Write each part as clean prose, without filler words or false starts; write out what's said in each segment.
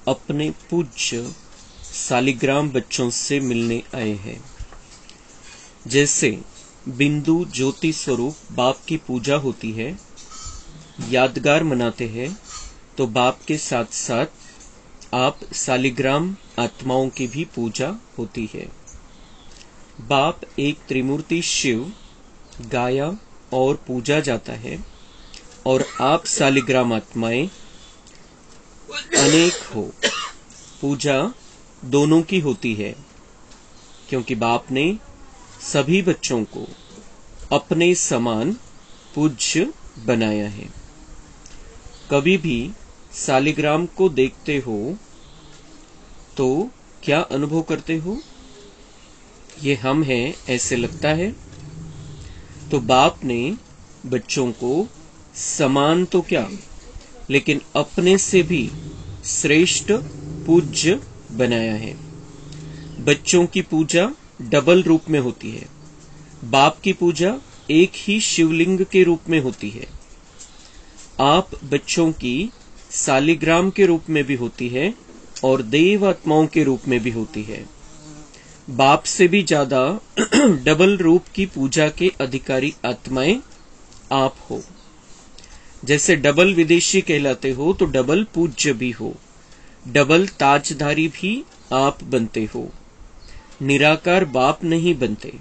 अपने पूज्य सालिग्राम बच्चों से मिलने आए हैं। जैसे बिंदु ज्योति स्वरूप बाप की पूजा होती है, यादगार मनाते हैं, तो बाप के साथ साथ आप सालिग्राम आत्माओं की भी पूजा होती है। बाप एक त्रिमूर्ति शिव गाया और पूजा जाता है, और आप सालिग्राम आत्माएं अनेक हो। पूजा दोनों की होती है, क्योंकि बाप ने सभी बच्चों को अपने समान पूज्य बनाया है। कभी भी सालिग्राम को देखते हो तो क्या अनुभव करते हो? ये हम हैं ऐसे लगता है? तो बाप ने बच्चों को समान तो क्या, लेकिन अपने से भी श्रेष्ठ पूज्य बनाया है। बच्चों की पूजा डबल रूप में होती है। बाप की पूजा एक ही शिवलिंग के रूप में होती है। आप बच्चों की सालिग्राम के रूप में भी होती है और देव आत्माओं के रूप में भी होती है। बाप से भी ज्यादा डबल रूप की पूजा के अधिकारी आत्माएं आप हो। जैसे डबल विदेशी कहलाते हो, तो डबल पूज्य भी हो, डबल ताजधारी भी आप बनते हो। निराकार बाप नहीं बनते।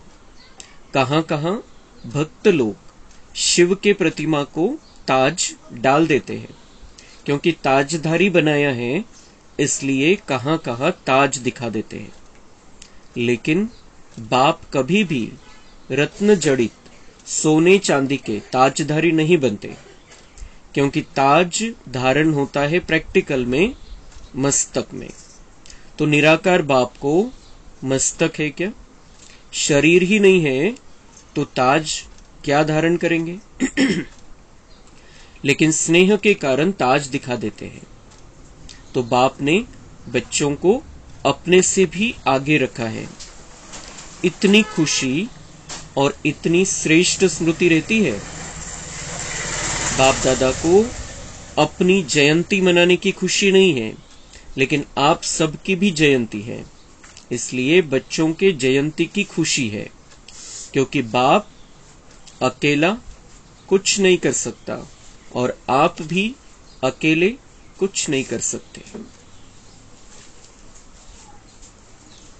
कहां कहां भक्त लोग शिव के प्रतिमा को ताज डाल देते हैं, क्योंकि ताजधारी बनाया है, इसलिए कहां कहां ताज दिखा देते हैं। लेकिन बाप कभी भी रत्न जड़ित सोने चांदी के ताजधारी नहीं बनते, क्योंकि ताज धारण होता है प्रैक्टिकल में मस्तक में। तो निराकार बाप को मस्तक है क्या? शरीर ही नहीं है तो ताज क्या धारण करेंगे? लेकिन स्नेह के कारण ताज दिखा देते हैं। तो बाप ने बच्चों को अपने से भी आगे रखा है। इतनी खुशी और इतनी श्रेष्ठ स्मृति रहती है। बाप दादा को अपनी जयंती मनाने की खुशी नहीं है, लेकिन आप सबकी भी जयंती है, इसलिए बच्चों के जयंती की खुशी है। क्योंकि बाप अकेला कुछ नहीं कर सकता और आप भी अकेले कुछ नहीं कर सकते।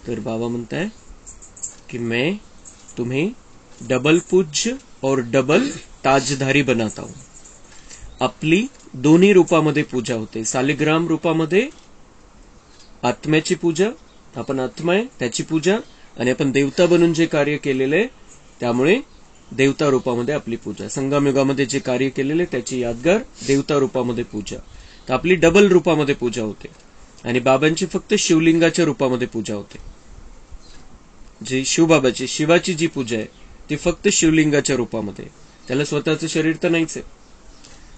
फिर बाबा म्हणता है कि मैं तुम्हें डबल पूज्य और डबल ताजधारी बनाता हूं। आपली दोन्ही रूपामध्ये पूजा होते। सालिग्राम रूपामध्ये आत्म्याची पूजा, आपण आत्मा आहे त्याची पूजा, आणि आपण देवता बनून जे कार्य केलेले त्यामुळे देवता रूपामध्ये आपली पूजा। संगम युगामध्ये जे कार्य केलेले त्याची यादगार देवता रूपामध्ये पूजा। तर आपली डबल रूपामध्ये पूजा होते, आणि बाबांची फक्त शिवलिंगाच्या रूपामध्ये पूजा होते। जी शिवबाबाची शिवाची जी पूजा आहे ती फक्त शिवलिंगाच्या रूपामध्ये, त्याला स्वतःचं शरीर तर नाहीच आहे,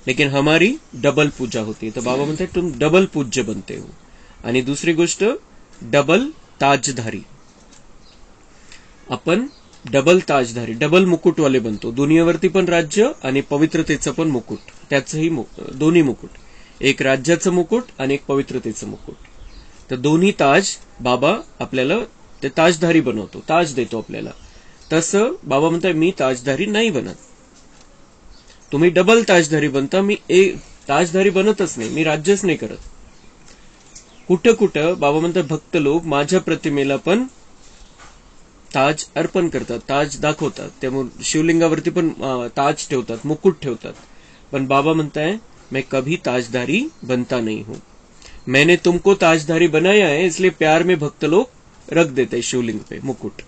लेकिन हमारी डबल पूजा होती। तर बाबा म्हणतात तुम डबल पूज्य बनते हो। आणि दुसरी गोष्ट डबल ताजधारी, आपण डबल ताजधारी डबल मुकुटवाले बनतो। दुनियेवरती पण राज्य आणि पवित्रतेचं पण मुकुट, त्याचंही दोन्ही मुकुट, एक राज्याचं मुकुट आणि एक पवित्रतेचं मुकुट। तर दोन्ही ताज बाबा आपल्याला ते ताजधारी बनवतो, ताज देतो आपल्याला। तसं बाबा म्हणतात मी ताजधारी नाही बनत, तुम्ही डबल ताजधारी बनता, मी एक ताजधारी बनतच नाही, मी राज्यच नाही करत। कुठं कुठं बाबा म्हणतात भक्त लोक माझ्या प्रतिमेला पण ताज अर्पण करतात, ताज दाखवतात, त्यामुळे शिवलिंगावरती पण ताज ठेवतात, मुकुट ठेवतात। पण बाबा म्हणताय मैं कभी ताजधारी बनता नहीं हूं। मैंने तुमको ताजधारी बनाया है, इसलिए प्यार में भक्त लोग रख देते शिवलिंग पे मुकुट,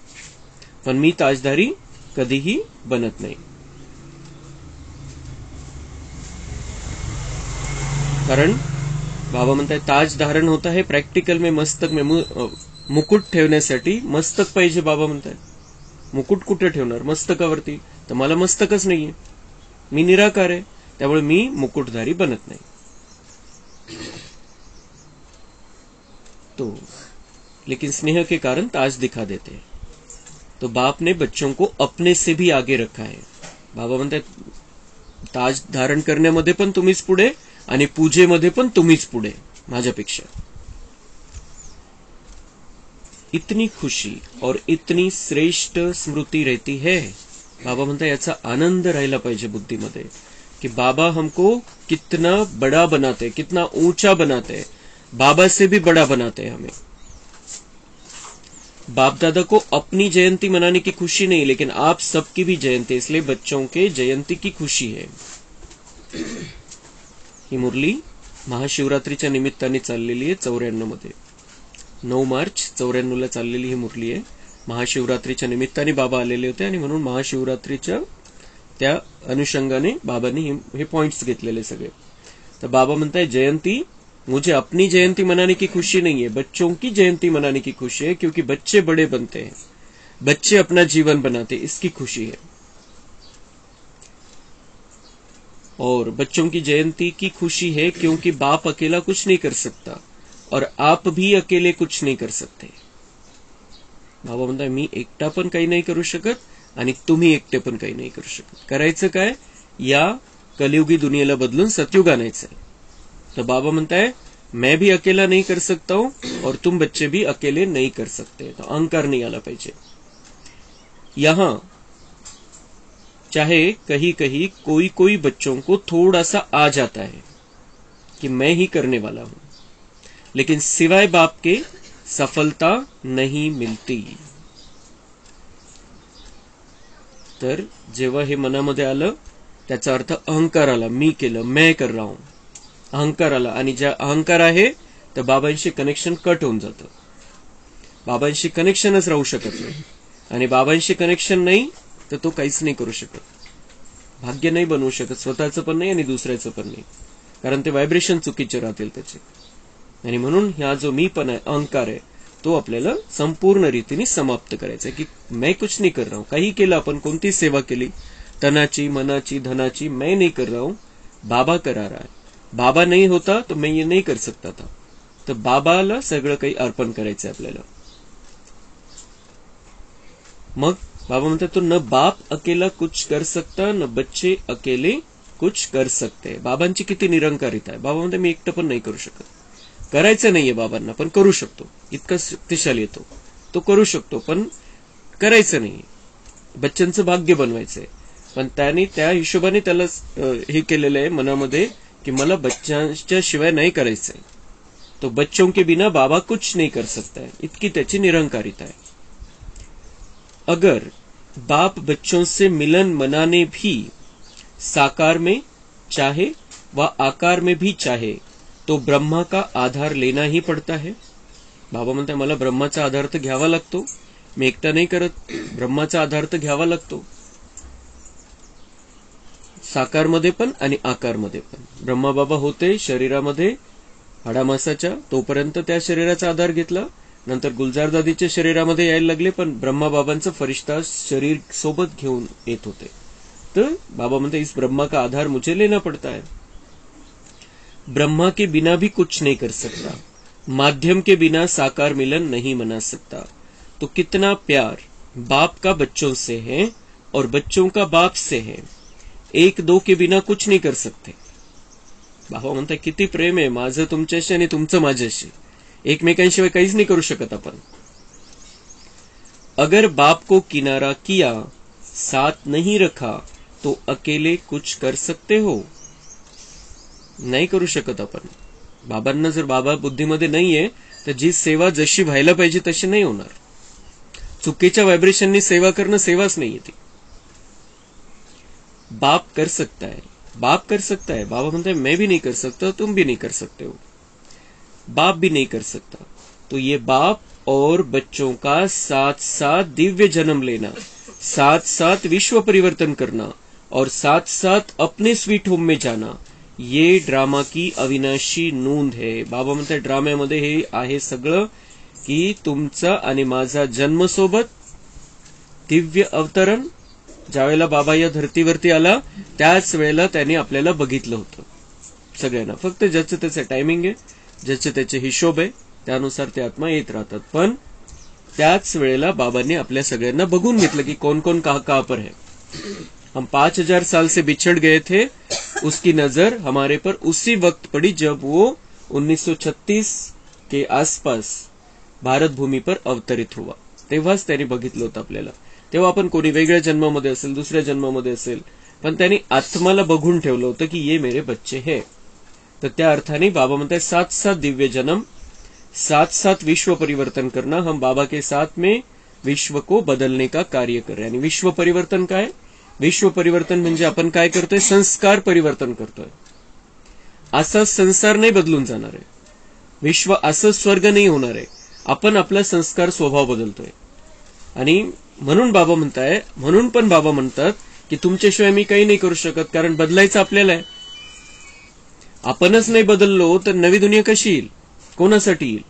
पण मी ताजधारी कधीही बनत नाही। कारण बाबा म्हणतात ताज धारण होता है प्रैक्टिकल में मस्तक में, मुकुट ठेवण्यासाठी मस्तक पाहिजे। बाबा म्हणतात मुकुट कुठे ठेवणार? मस्तकावरती। तर मला मस्तकच नाहीये, मी निराकार आहे, त्यामुळे मी मुकुटधारी बनत नाही। तो लेकिन स्नेह के कारण ताज दिखा देते हैं। तो बाप ने बच्चों को अपने से भी आगे रखा है। बाबा म्हणतात ताज धारण करण्यामध्ये पण तुम्हीच पुढे आणि पूजेमध्ये पण तुम्हीच पुढे माझ्यापेक्षा। इतनी खुशी और इतनी श्रेष्ठ स्मृति रहती है। बाबा म्हणता याचा आनंद राहिला पाहिजे बुद्धीमध्ये कि बाबा हमको कितना बड़ा बनाते, कितना ऊंचा बनाते, बाबा से भी बड़ा बनाते हैं हमें। बाप दादा को अपनी जयंती मनाने की खुशी नहीं, लेकिन आप सबकी भी जयंती, इसलिए बच्चों के जयंती की खुशी है। ही मुरली महाशिवरात्रीच्या निमित्ताने चाललेली आहे 94 मध्ये, 9 मार्च 94 ला चाललेली ही मुरली आहे। महाशिवरात्रीच्या निमित्ताने बाबा आलेले होते आणि म्हणून महाशिवरात्रीच्या त्या अनुषंगाने बाबांनी हे पॉइंट्स घेतलेले सगळे। तर बाबा म्हणताय जयंती मुझे अपनी जयंती मनाने की खुशी नहीं है, बच्चों की जयंती मनाने की खुशी है, क्योंकि बच्चे बड़े बनते हैं, बच्चे अपना जीवन बनाते, इसकी खुशी है। और बच्चों की जयंती की खुशी है क्योंकि बाप अकेला कुछ नहीं कर सकता और आप भी अकेले कुछ नहीं कर सकते। बाबा म्हणताय मी एकटा पण काही नाही करू शकत आणि तुम्ही एकटे पण काही नाही करू शकत। करायचं काय, या कलियुगी दुनियेला बदलून सतयुग आणायचंय। तो बाबा म्हणता है मैं भी अकेला नहीं कर सकता हूं और तुम बच्चे भी अकेले नहीं कर सकते। तो अहंकार नहीं आला पाहिजे। यहां चाहे कहीं कहीं कोई कोई बच्चों को थोड़ा सा आ जाता है कि मैं ही करने वाला हूं, लेकिन सिवाय बाप के सफलता नहीं मिलती। तर जेव्हा हे मनामध्ये आलं त्याचा अर्थ अहंकार आला, मी केलं, मैं कर रहा हूं, अहंकार आला। आणि ज्या अहंकार आहे तर बाबांशी कनेक्शन कट होऊन जातं, बाबांशी कनेक्शनच राहू शकत नाही। आणि बाबांशी कनेक्शन नाही तर तो काहीच नाही करू शकत, भाग्य नाही बनवू शकत, स्वतःचं पण नाही आणि दुसऱ्याचं पण नाही, कारण ते व्हायब्रेशन चुकीचे राहतील त्याचे। आणि म्हणून हा जो मी पण आहे, अहंकार आहे, तो आपल्याला संपूर्ण रीतीने समाप्त करायचा आहे की मैं कुछ नहीं कर रहा हूं। काही केलं आपण, कोणती सेवा केली, तनाची मनाची धनाची, मैं नहीं कर रहा हूं, बाबा करा रहा है। बाबा नहीं होता तो मैं ये नहीं कर सकता था। तर बाबाला सगळं काही अर्पण करायचं आहे आपल्याला। मग बाबा म्हणतात तो न बाप अकेला कुछ कर सकता न बच्चे अकेले कुछ कर सकते। बाबांची किती निरंकारिता आहे। बाबा म्हणतात मी एकटं पण नाही करू शकत, करायचं नाहीये बाबांना, पण करू शकतो, इतका शक्तिशाली येतो, तो करू शकतो पण करायचं नाही। बच्चांचं भाग्य बनवायचंय, पण त्याने त्या हिशोबाने त्याला हे केलेलं आहे मनामध्ये कि मला बच्चांच्या शिवाय नहीं करायचंय। तो बच्चों के बिना बाबा कुछ नहीं कर सकता है, इतकी त्याची निरंकारिता है। अगर बाप बच्चों से मिलन मनाने भी साकार में चाहे व आकार में भी चाहे तो ब्रह्मा का आधार लेना ही पड़ता है। बाबा म्हणतात मला ब्रह्माचा आधार तर घ्यावा लागतो, मी एकटा नाही करत, ब्रह्माचा आधार तर घ्यावा लागतो, साकारमध्ये पण आणि आकारमध्ये पण। ब्रह्मा बाबा होते शरीरामध्ये हाडामासाच्या, तोपर्यंत त्या शरीराचा आधार घेतला, नंतर गुलजार दादीच्या शरीरामध्ये यायला लागले, पण ब्रह्मा बाबांचं फरिश्ता शरीर सोबत घेऊन येत होते। तर बाबा म्हणते इस ब्रह्मा का आधार मुझे लेना पड़ता है। ब्रह्मा के बिना भी कुछ नहीं कर सकता, माध्यम के बिना साकार मिलन नहीं मना सकता। तो कितना प्यार बाप का बच्चों से है और बच्चों का बाप से है, एक दो के बिना कुछ नहीं कर सकते। बाबा म्हणतात किती प्रेम आहे माझं तुमच्याशी आणि तुमचं माझ्याशी, एकमेकांशिवाय काहीच नाही करू शकत आपण। अगर बाप को किनारा किया, साथ नहीं रखा तो अकेले कुछ कर सकते हो, नाही करू शकत आपण। बाबांना जर बाबा बुद्धीमध्ये नाहीये तर जी सेवा जशी व्हायला पाहिजे तशी नाही होणार। चुकीच्या व्हायब्रेशननी सेवा करणं सेवाच नाहीये ती। बाप कर सकता है, बाप कर सकता है। बाबा म्हणते मैं भी नहीं कर सकता, तुम भी नहीं कर सकते हो, बाप भी नहीं कर सकता। तो ये बाप और बच्चों का साथ साथ दिव्य जन्म लेना, साथ साथ विश्व परिवर्तन करना और साथ साथ अपने स्वीट होम में जाना, ये ड्रामा की अविनाशी नोंद है। बाबा म्हणते ड्राम्यामध्ये हे आहे सगळं की तुमचा आणि माझा जन्म सोबत दिव्य अवतरण। ज्यावेळेला बाबा या धर्तीवरती आला त्याच वेळेला त्याने आपल्याला बघितलं होतं सगळ्यांना, फक्त ज्याचं त्याचं टायमिंग आहे, ज्याचे त्याचे हिशोब आहे, त्यानुसार ते आत्मा येत राहतात। पण त्याच वेळेला बाबांनी आपल्या सगळ्यांना बघून घेतलं की कौन कौन कहां पर है। हम 5000 साल से बिछड़ गए थे, उसकी नजर हमारे पर उसी वक्त पड़ी जब वो 1936 के आसपास भारत भूमी पर अवतरित हुआ. तेव्हाच त्यांनी बघितलं होतं आपल्याला. तेव्हा आपण कोणी वेगळ्या जन्मामध्ये असेल, दुसऱ्या जन्मामध्ये असेल, पण त्यांनी आत्माला बघून ठेवलं होतं की ये मेरे बच्चे है. तर त्या अर्थाने बाबा म्हणतात 7-7 दिव्य जन्म, 7-7 विश्व परिवर्तन करना, हम बाबा के साथ में विश्व को बदलने का कार्य कर रहे हैं. आणि विश्व परिवर्तन काय? विश्व परिवर्तन म्हणजे आपण काय करतोय? संस्कार परिवर्तन करतोय. असा संसार नाही बदलून जाणार आहे. विश्व असं स्वर्ग नाही होणार आहे. आपण आपला संस्कार स्वभाव बदलतोय. आणि म्हणून बाबा म्हणताय, म्हणून पण बाबा म्हणतात की तुमच्याशिवाय मी काही नाही करू शकत, कारण बदलायचं आपल्याला आहे. आपणच नाही बदललो तर नवी दुनिया कशी येईल? कोणासाठी येईल?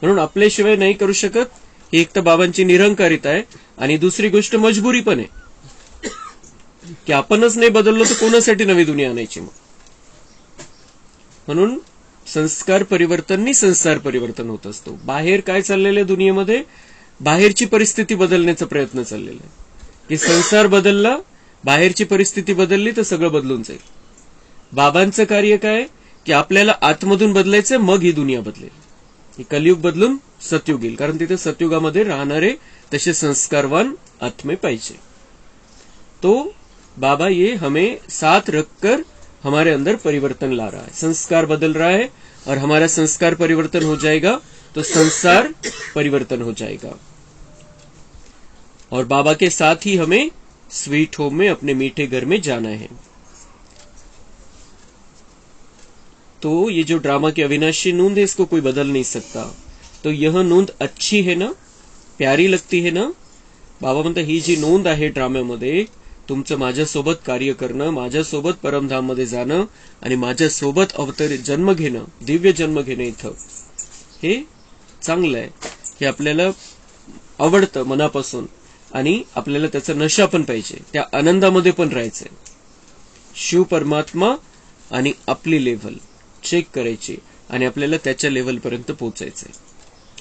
म्हणून आपल्याशिवाय नाही करू शकत. ही एक तर बाबांची निरंकारिता आहे, आणि दुसरी गोष्ट मजबुरी पण आहे की आपणच नाही बदललो तर कोणासाठी नवी दुनिया आणायची मग. म्हणून संस्कार परिवर्तननी संसार परिवर्तन होत असतो. बाहेर काय चाललेलं आहे दुनियेमध्ये? बाहेरची परिस्थिती बदलण्याचा प्रयत्न चाललेला आहे की संसार बदलला, बाहेरची परिस्थिती बदलली तर सगळं बदलून जाईल. बाबांचं कार्य काय की आपल्याला आतमधून बदलायचं, मग ही दुनिया बदलेल. ही कलियुग बदलून सतयुग येईल, कारण तिथे सतयुगामध्ये राहणारे तसे संस्कारवान आत्मे पाहिजे. तो बाबा ये हमें साथ रखकर हमारे अंदर परिवर्तन ला रहा है. संस्कार बदल रहा है और हमारा संस्कार परिवर्तन हो जाएगा तो संसार परिवर्तन हो जाएगा. और बाबा के साथ ही हमें स्वीट होम में, अपने मीठे घर में जाना है. तो ये जो ड्रामा की अविनाशी नूंद है, इसको कोई बदल नहीं सकता. तो यह नोंद अच्छी है ना, प्यारी लगती है ना. बाबा म्हणतात ही जी नोंद आहे ड्राम्यामध्ये, तुमचं माझ्यासोबत कार्य करणं, माझ्यासोबत परमधाममध्ये जाणं आणि माझ्यासोबत अवतरित जन्म घेणं, दिव्य जन्म घेणं, इथं हे चांगलं आहे. हे आपल्याला आवडतं मनापासून, आणि आपल्याला त्याचा नशा पण पाहिजे, त्या आनंदामध्ये पण राहायचंय. शिव परमात्मा आणि आपली लेव्हल चेक करायची आणि आपल्याला त्याच्या लेव्हलपर्यंत पोहोचायचंय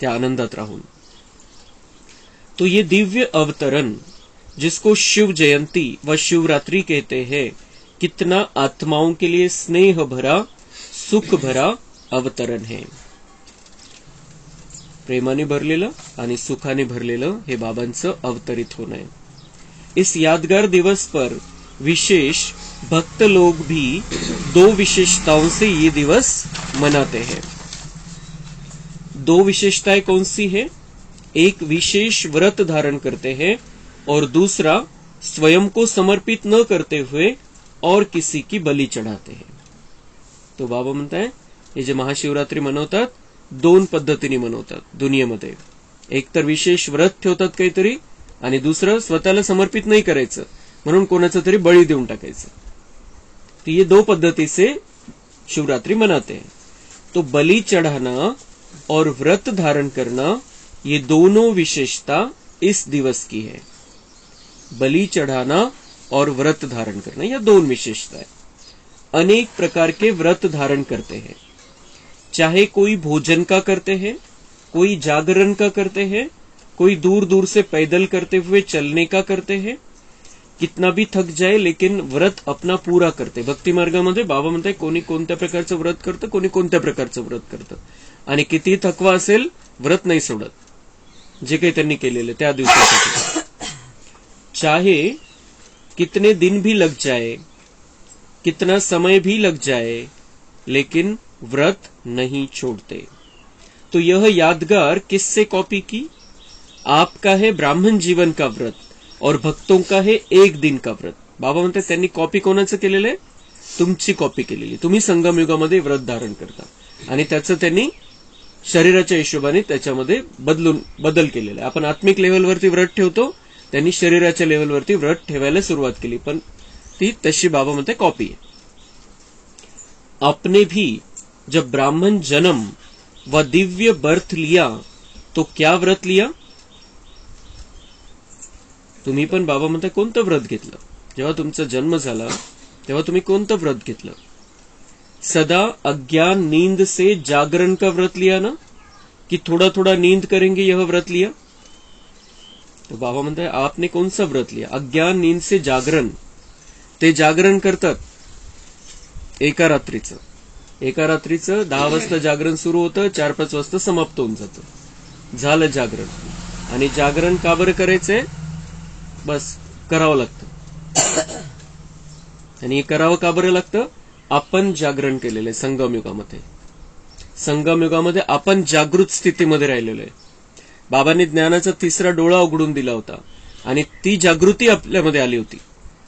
त्या आनंदात राहून. तो ये दिव्य अवतरण जिसको शिव जयंती व शिवरात्रि कहते हैं, कितना आत्माओं के लिए स्नेह भरा, सुख भरा अवतरण है. प्रेमाने भरलेलं आणि सुखाने भरलेलं हे बाबांचं अवतरित होणं आहे. इस यादगार दिवस पर विशेष भक्त लोग भी 2 विशेषताओं से ये दिवस मनाते हैं. 2 विशेषताएं कौन सी है? एक विशेष व्रत धारण करते हैं और दूसरा स्वयं को समर्पित न करते हुए और किसी की बलि चढ़ाते हैं. तो बाबा म्हणताय हे जे महाशिवरात्री मनवतात 2 पद्धतीने मनवतात दुनियेमध्ये. एक तर विशेष व्रत ठेवतात काहीतरी, आणि दुसरं स्वतःला समर्पित नहीं करायचं म्हणून कोणाचं तरी बळी देऊन टाकायचं. तो ये 2 पद्धति से शिवरात्रि मनाते हैं. तो बलि चढ़ाना और व्रत धारण करना, ये दोनों विशेषता इस दिवस की है. बलि चढ़ाना और व्रत धारण करना, यह 2 विशेषता है. अनेक प्रकार के व्रत धारण करते हैं, चाहे कोई भोजन का करते हैं, कोई जागरण का करते हैं, कोई दूर दूर से पैदल करते हुए चलने का करते हैं. कितना भी थक जाए लेकिन व्रत अपना पूरा करते. भक्ती मार्गामध्ये बाबा म्हणतात कोणी कोणत्या प्रकारचं व्रत करतं, कोणी कोणत्या प्रकारचं व्रत करतं, आणि किती थकवा असेल व्रत नाही सोडत, जे काही त्यांनी केलेलं त्या दिवसासाठी. चाहे कितने दिन भी लग जाए, कितना समय भी लग जाए, लेकिन व्रत नहीं छोड़ते. तो यह यादगार किससे कॉपी की? आपका है ब्राह्मण जीवन का व्रत और भक्तों का है 1 दिन का व्रत. बाबा म्हणतात त्यांनी कॉपी कोणाचं केलेलं आहे? तुमची कॉपी केलेली. तुम्ही संगम युगामध्ये व्रत धारण करता आणि त्याचं त्यांनी शरीराच्या हिशोबाने त्याच्यामध्ये बदल केलेला आहे. आपण आत्मिक लेवलवरती व्रत ठेवतो, त्यांनी शरीराच्या लेवलवरती व्रत ठेवायला सुरुवात केली, पण ती तशी बाबा म्हणते कॉपी आहे. आपने भी जब ब्राह्मण जन्म व दिव्य बर्थ लिया तो क्या व्रत लिया? तुम्ही पण बाबा म्हणते कोणतं व्रत घेतलं? जेव्हा तुमचा जन्म झाला तेव्हा तुम्ही कोणतं व्रत घेतलं? सदा अज्ञान नींद से जागरण का व्रत लिया ना, कि थोड़ा थोड़ा नींद करेंगे यह व्रत लिया? तो बाबा म्हणताय आपने कौन सा व्रत लिया? अज्ञान नींद से जागरण. ते जागरण करतात एका रात्रीचं 10 वाजता जागरण सुरू होतं, 4-5 वाजता समाप्त होऊन जातं. झालं जागरण. आणि जागरण का बरं करायचंय? बस करावं लागतं. आणि हे करावं का बरं लागतं? आपण जागरण केलेलं आहे संगमयुगामध्ये. संगमयुगामध्ये आपण जागृत स्थितीमध्ये राहिलेलो आहे. बाबांनी ज्ञानाचा तिसरा डोळा उघडून दिला होता आणि ती जागृती आपल्यामध्ये आली होती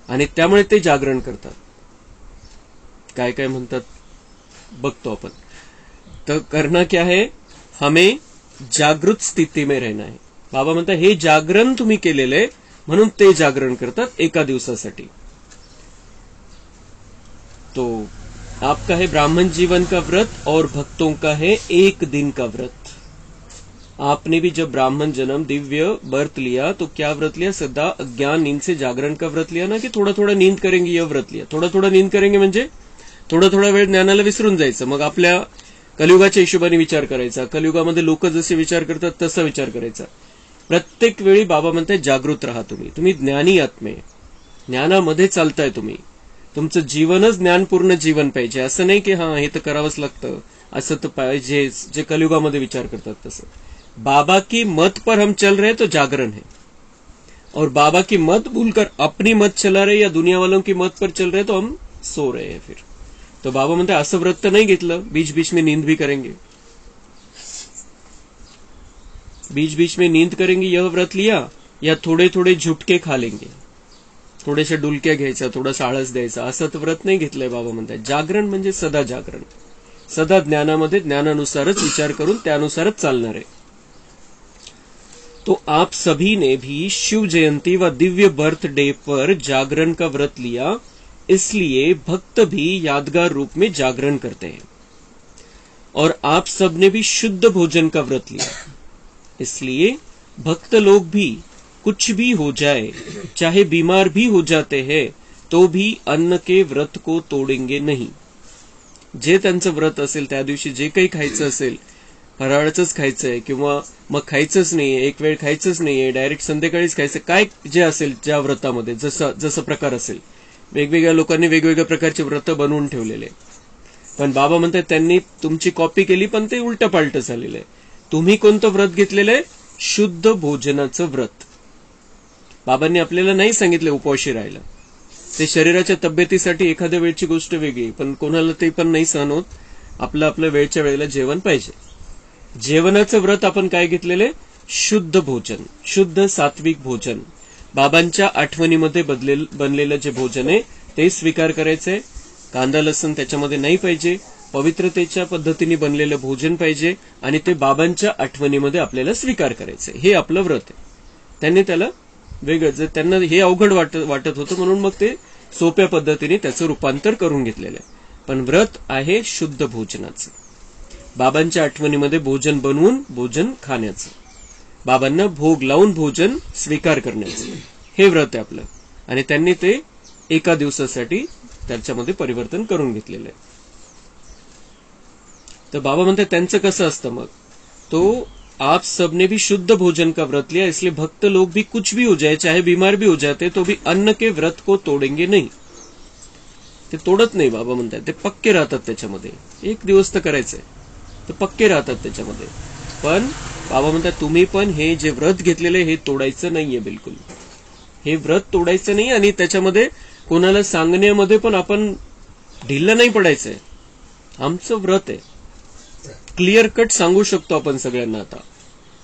आणि त्यामुळे ते जागरण करतात. काय काय म्हणतात बघतो आपण. तर करना क्या है? हमें जागृत स्थिती में रहना है. बाबा म्हणतात हे जागरण तुम्ही केलेलं आहे म्हणून ते जागरण करतात एका दिवसासाठी. तो आपका है ब्राह्मण जीवन का व्रत और भक्तों का है एक दिन का व्रत. आपने भी जब ब्राह्मण जन्म दिव्य बर्थ लिया तो क्या व्रत लिया? सदा अज्ञान नींद से जागरण का व्रत लिया ना, की थोड़ा थोड़ा नींद करेंगे यह व्रत लिया. थोड़ा थोड़ा नींद करेंगे म्हणजे थोडा थोडा वेळ ज्ञानाला विसरून जायचं. मग आपल्या कलियुगाच्या हिशोबाने विचार करायचा. कलियुगामध्ये लोक जसे विचार करतात तसा विचार करायचा. प्रत्येक वेळी बाबा म्हणतात जागृत राहा. तुम्ही ज्ञानी आत्मे, ज्ञानामध्ये चालताय तुम्ही. तुमचं जीवनच ज्ञानपूर्ण जीवन पाहिजे. असं नाही की हे तर करावंच लागतं, असं तर पाहिजे, जे कलियुगामध्ये विचार करतात तसं. बाबा की मत पर हम चल रहे तो जागरण है, और बाबा की मत भूलकर अपनी मत चला रहे या दुनिया वालों की मत पर चल रहे तो हम सो रहे हैं फिर. तो बाबा म्हणते असं व्रत तर नाही घेतलं, बीच बीच में नींद भी करेंगे. बीच बीच में नींद करेंगे यह व्रत लिया, या थोडे थोडे झुटके खा लेंगे, थोडेसे डुलक्या घ्यायचा, थोडासा आळस द्यायचा, असं तर व्रत नाही घेतलंय. बाबा म्हणतात जागरण म्हणजे सदा जागरण, सदा ज्ञानामध्ये ज्ञानानुसारच विचार करून त्यानुसारच चालणार आहे. तो आप सभी ने भी शिव जयंती व दिव्य बर्थडे पर जागरण का व्रत लिया, इसलिए भक्त भी यादगार रूप में जागरण करते हैं. और आप सब ने भी शुद्ध भोजन का व्रत लिया, इसलिए भक्त लोग भी कुछ भी हो जाए, चाहे बीमार भी हो जाते हैं, तो भी अन्न के व्रत को तोडेंगे नहीं. जे त्यांचं व्रत असेल त्या दिवशी जे काही खायचं असेल, फराळाचंच खायचंय किंवा मग खायचंच नाहीये, एक वेळ खायचंच नाहीये, डायरेक्ट संध्याकाळीच खायचं, काय जे असेल ज्या व्रतामध्ये जसं प्रकार असेल. वेगवेगळ्या लोकांनी वेगवेगळ्या प्रकारचे व्रत बनवून ठेवलेले. पण बाबा म्हणतात त्यांनी तुमची कॉपी केली पण ते उलट पालट झालेलं आहे. तुम्ही कोणतं व्रत घेतलेलं आहे? शुद्ध भोजनाचं व्रत. बाबांनी आपल्याला नाही सांगितलं उपवाशी राहायला. ते शरीराच्या तब्येतीसाठी एखाद्या वेळची गोष्ट वेगळी, पण कोणाला ते पण नाही सहन होत. आपलं वेळच्या वेळेला जेवण पाहिजे. जेवणाचं व्रत आपण काय घेतलेलं आहे? शुद्ध भोजन, शुद्ध सात्विक भोजन. बाबांच्या आठवणीमध्ये बनलेलं जे भोजन आहे ते स्वीकार करायचंय. कांदा लसण त्याच्यामध्ये नाही पाहिजे. पवित्रतेच्या पद्धतीने बनलेलं भोजन पाहिजे आणि ते बाबांच्या आठवणीमध्ये आपल्याला स्वीकार करायचंय. हे आपलं व्रत आहे. त्यांनी त्याला वेगळं, त्यांना हे अवघड वाटत होतं म्हणून मग ते सोप्या पद्धतीने त्याचं रूपांतर करून घेतलेलं आहे. पण व्रत आहे शुद्ध भोजनाचं, बाबांच्या आठवणीमध्ये भोजन बनवून भोजन खाण्याचं, बाबांना भोग लावून भोजन स्वीकार करण्याचं, हे व्रत आहे आपलं. आणि त्यांनी ते एका दिवसासाठी त्याच्यामध्ये परिवर्तन करून घेतलेलं आहे. तर बाबा म्हणतात त्यांचं कसं असतं मग? तो आप सबने भी शुद्ध भोजन का व्रत लिया, इसलिए भक्त लोग भी कुछ भी हो जाए, चाहे बीमार भी हो जाते, तो भी अन्न के व्रत को तोडेंगे नहीं. ते तोडत नाही बाबा म्हणतात, ते पक्के राहतात त्याच्यामध्ये. एक दिवस तर करायचंय, तर पक्के राहतात त्याच्यामध्ये. पण बाबा म्हणतात तुम्ही पण हे जे व्रत घेतलेलं हे तोडायचं नाहीये बिलकुल. हे व्रत तोडायचं नाही आणि त्याच्यामध्ये कोणाला सांगण्यामध्ये पण आपण ढिल्लं नाही पडायचंय. आमचं व्रत आहे, क्लिअर कट सांगू शकतो आपण सगळ्यांना.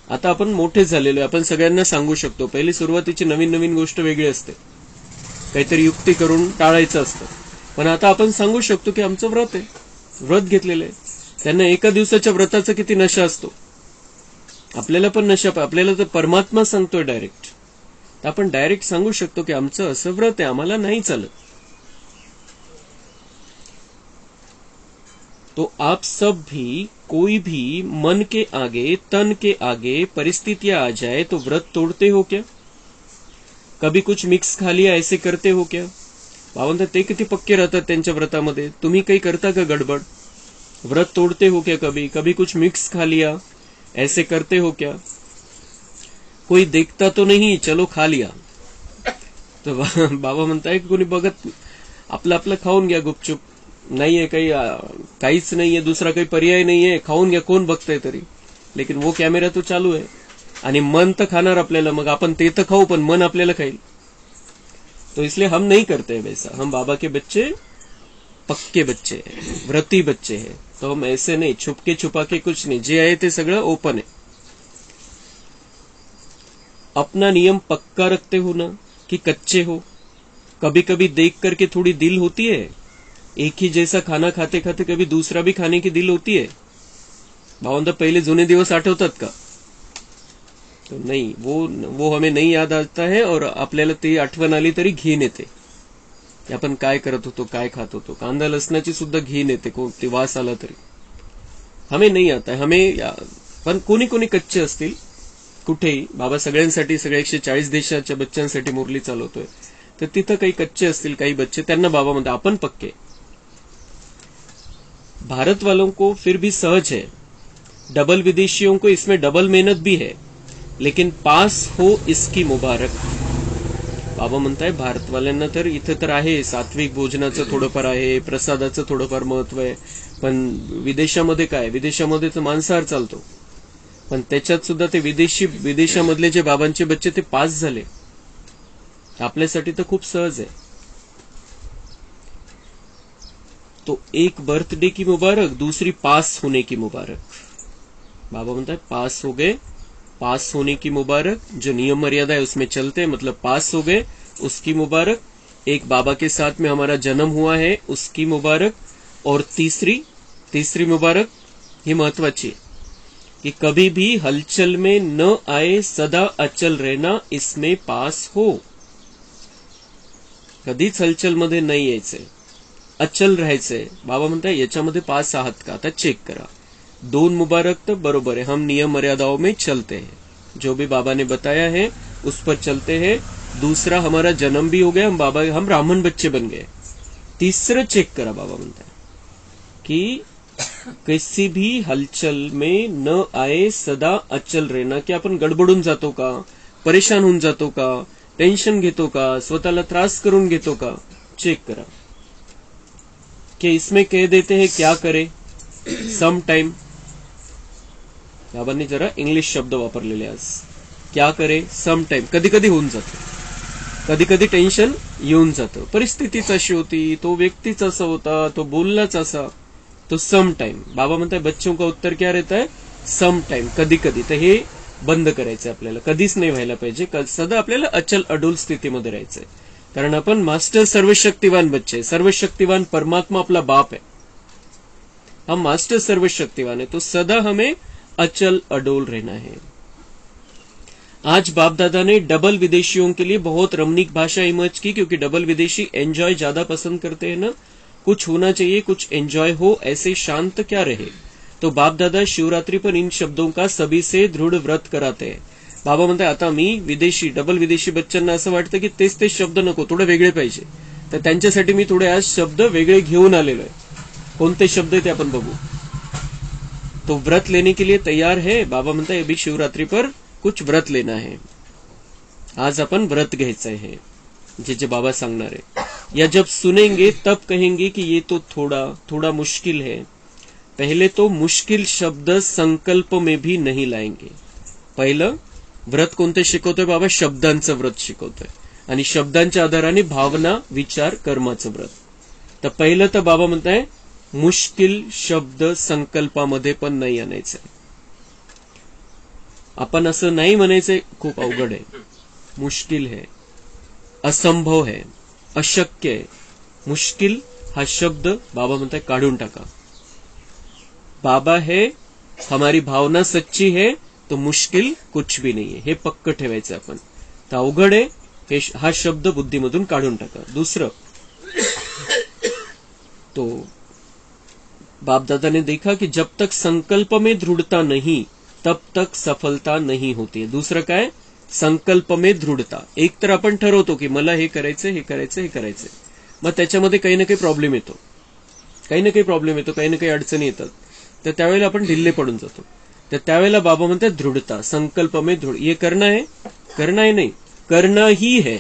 आता आपण मोठे झालेलो आहे, आपण सगळ्यांना सांगू शकतो. पहिली सुरुवातीची नवीन गोष्ट वेगळी असते, काहीतरी युक्ती करून टाळायचं असतं. पण आता आपण सांगू शकतो की आमचं व्रत आहे, व्रत घेतलेलं आहे. त्यांना एका दिवसाच्या व्रताचा किती नशा असतो, आपल्याला पण नशा. आपल्याला तर परमात्मा सांगतोय डायरेक्ट, तर आपण डायरेक्ट सांगू शकतो की आमचं असं व्रत आहे, आम्हाला नाही चालत. तो आप सब भी कोई भी मन के आगे तन के आगे परिस्थितियां आ जाए तो व्रत तोड़ते हो क्या? कभी कुछ मिक्स खा लिया ऐसे करते हो क्या? बाबा ते किती पक्के राहतात त्यांच्या व्रतामध्ये. तुम्ही काही करता का गडबड? व्रत तोड़ते हो क्या? कभी कुछ मिक्स खा लिया ऐसे करते हो क्या? कोई देखता तो नहीं, चलो खा लिया. तर बाबा म्हणताय कोणी बघत, आपलं खाऊन घ्या गुपचूप. नाहीये काहीच नाहीये, दुसरा काही पर्याय नाहीये, खाऊन घ्या, कोण बघताय तरी. लेकिन वो कॅमेरा तो चालू आहे आणि मन तर खाणार आपल्याला, मग आपण ते तर खाऊ पण मन आपल्याला खाईल. तो इसलिए हम नहीं करते वैसा. हम बाबा के बच्चे पक्के बच्चे हैं, व्रती बच्चे हैं. तो हम ऐसे नहीं छुपके छुपा के कुछ नहीं, जे आहे ते सगळं ओपन है. अपना नियम पक्का रखते हो ना कि कच्चे हो. कभी कभी देख करके थोड़ी दिल होती है, एक ही जैसा खाना खाते खाते कभी दूसरा भी खाने की दिल होती है. भावंदा पहले जुने दिवस आठवतात का? तो नहीं, वो हमें नहीं याद आता है. और आपल्याला ते आठवण आली तरी घीन येते की आपण काय करत होतो, काय खात होतो. कांदा लसणाची सुद्धा घीन येते, कोणती वास आला तरी. हमें नहीं आता है. पण कोणी कोणी कच्चे असतील कुठेही. बाबा सगळ्यांसाठी, सगळ्या 140 देशाच्या बच्चांसाठी मुरली चालवतोय, तर तिथं काही कच्चे असतील काही बच्चे, त्यांना बाबा म्हणतात आपण पक्के. भारत वालों को फिर भी सहज है, डबल विदेशियों को इसमें डबल मेहनत भी है, लेकिन पास हो इसकी मुबारक. बाबा म्हणताय भारतवाल्यांना तर इथं तर आहे, सात्विक भोजनाचं थोडंफार आहे, प्रसादाचं थोडंफार महत्व आहे. पण विदेशामध्ये काय, विदेशामध्ये तर मांसाहार चालतो. पण त्याच्यात सुद्धा ते विदेशामधले जे बाबांचे बच्चे ते पास झाले. आपल्यासाठी तर खूप सहज आहे. तो एक बर्थडे की मुबारक, दूसरी पास होने की मुबारक. बाबा म्हणता है पास हो गए, पास होने की मुबारक. जो नियम मर्यादा है उसमें चलते, मतलब पास हो गए उसकी मुबारक. एक बाबा के साथ में हमारा जन्म हुआ है उसकी मुबारक. और तीसरी मुबारक ही महत्वाची है कि कभी भी हलचल में न आए, सदा अचल रहना, इसमें पास हो. कधीच हलचलमध्ये नाही यायचंय, अचल राहायचंय. बाबा म्हणताय याच्यामध्ये पास आहात का, आता चेक करा. 2 मुबारक तो बरोबर है, हम नियम मर्यादाओं में चलते हैं, जो भी बाबा ने बताया है उस पर चलते हैं. दूसरा हमारा जन्म भी हो गया, हम ब्राह्मण बच्चे बन गए. तीसरं चेक करा, बाबा म्हणताय कि किसी भी हलचल में न आए, सदा अचल रहना. की आपण गडबडून जातो का, परेशान होऊन जातो का, टेन्शन घेतो का, स्वतःला त्रास करून घेतो का, चेक करा. कि इसमें कह देते हैं क्या करे, सम टाइम. बाबांनी जरा इंग्लिश शब्द वापरलेले आज. क्या करे, सम टाइम. कधी कधी होऊन जातं, कधी कधी टेन्शन येऊन जातं. परिस्थितीच अशी होती, तो व्यक्तीच असा होता, तो बोललाच असा. तो सम टाइम. बाबा म्हणताय बच्चों का उत्तर क्या रहता है, सम टाइम, कधी कधी. तर हे बंद करायचंय आपल्याला, कधीच नाही व्हायला पाहिजे. सदा आपल्याला अचल अडोल स्थितीमध्ये राहायचंय. कारण आपण मास्टर सर्वशक्तिवान बच्चे, सर्वशक्तिवान परमात्मा आपला बाप है. हम मास्टर सर्वशक्तिवान है, तो सदा हमें अचल अडोल रहना है. आज बाप दादा ने डबल विदेशियों के लिए बहुत रमणीक भाषा इमर्ज की, क्योंकि डबल विदेशी एंजॉय ज्यादा पसंद करते हैं ना. कुछ होना चाहिए, कुछ एंजॉय हो, ऐसे शांत क्या रहे. तो बाप दादा शिवरात्रि पर इन शब्दों का सभी से दृढ़ व्रत कराते हैं. बाबा म्हणताय आता मी डबल विदेशी बच्चांना असं वाटतं की तेच शब्द नको, थोडे वेगळे पाहिजे. तर त्यांच्यासाठी मी थोडे आज शब्द वेगळे घेऊन आलेलो आहे. कोणते शब्द ते आपण बघू. तो व्रत लेने के लिए तैयार है. बाबा म्हणताय अभी शिवरात्रि पर कुछ व्रत लेना है. आज आपण व्रत घ्यायचं आहे, जे बाबा सांगणार आहे. या जब सुनेंगे तब कहेंगे कि ये तो थोड़ा मुश्किल है. पहले तो मुश्किल शब्द संकल्प में भी नहीं लाएंगे. पहिलं व्रत कोणते शिकवतोय बाबा, शब्दांचं व्रत शिकवतोय. आणि शब्दांच्या आधाराने भावना, विचार, कर्माचं व्रत. तर पहिलं तर बाबा म्हणताय मुश्किल शब्द संकल्पामध्ये पण नाही आणायचंय. आपण असं नाही म्हणायचंय खूप अवघड आहे, मुश्किल है, असंभव है, अशक्य है. मुश्किल हा शब्द बाबा म्हणताय काढून टाका. बाबा है, हमारी भावना सच्ची है, तो मुश्किल कुछ भी नहीं है. हे पक्क ठेवायचं आपण. तर अवघड आहे हा शब्द बुद्धीमधून काढून टाका. दुसरं, तो बाप दादा ने देखा कि जब तक संकल्प में दृढ़ता नहीं तब तक सफलता नहीं होती. दुसरं काय, संकल्प में दृढ़ता. एक तर आपण ठरवतो की मला हे करायचंय, हे करायचंय, हे करायचंय. मग त्याच्यामध्ये काही ना काही प्रॉब्लेम येतो, काही ना काही अडचणी येतात. तर त्यावेळेला आपण ढिल्ले पडून जातो. तर त्यावेळेला बाबा म्हणतात दृढ़ता, संकल्प में दृढ़. ये करना है नाही, करना ही है.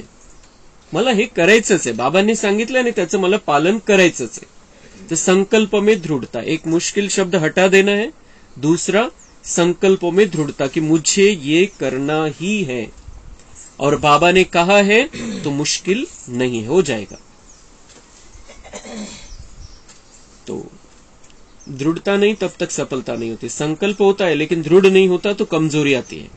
मला हे करायचंच आहे, बाबांनी सांगितलं आणि त्याचं मला पालन करायचंच आहे. तर संकल्प में दृढ़ता. एक मुश्किल शब्द हटा देना है. दूसरा संकल्पों में दृढ़ता कि मुझे ये करना ही है और बाबा ने कहा है तो मुश्किल नहीं हो जाएगा। तो दृढ़ता नहीं तब तक सफलता नहीं होती। संकल्प होता है लेकिन दृढ़ नहीं होता तो कमजोरी आती है।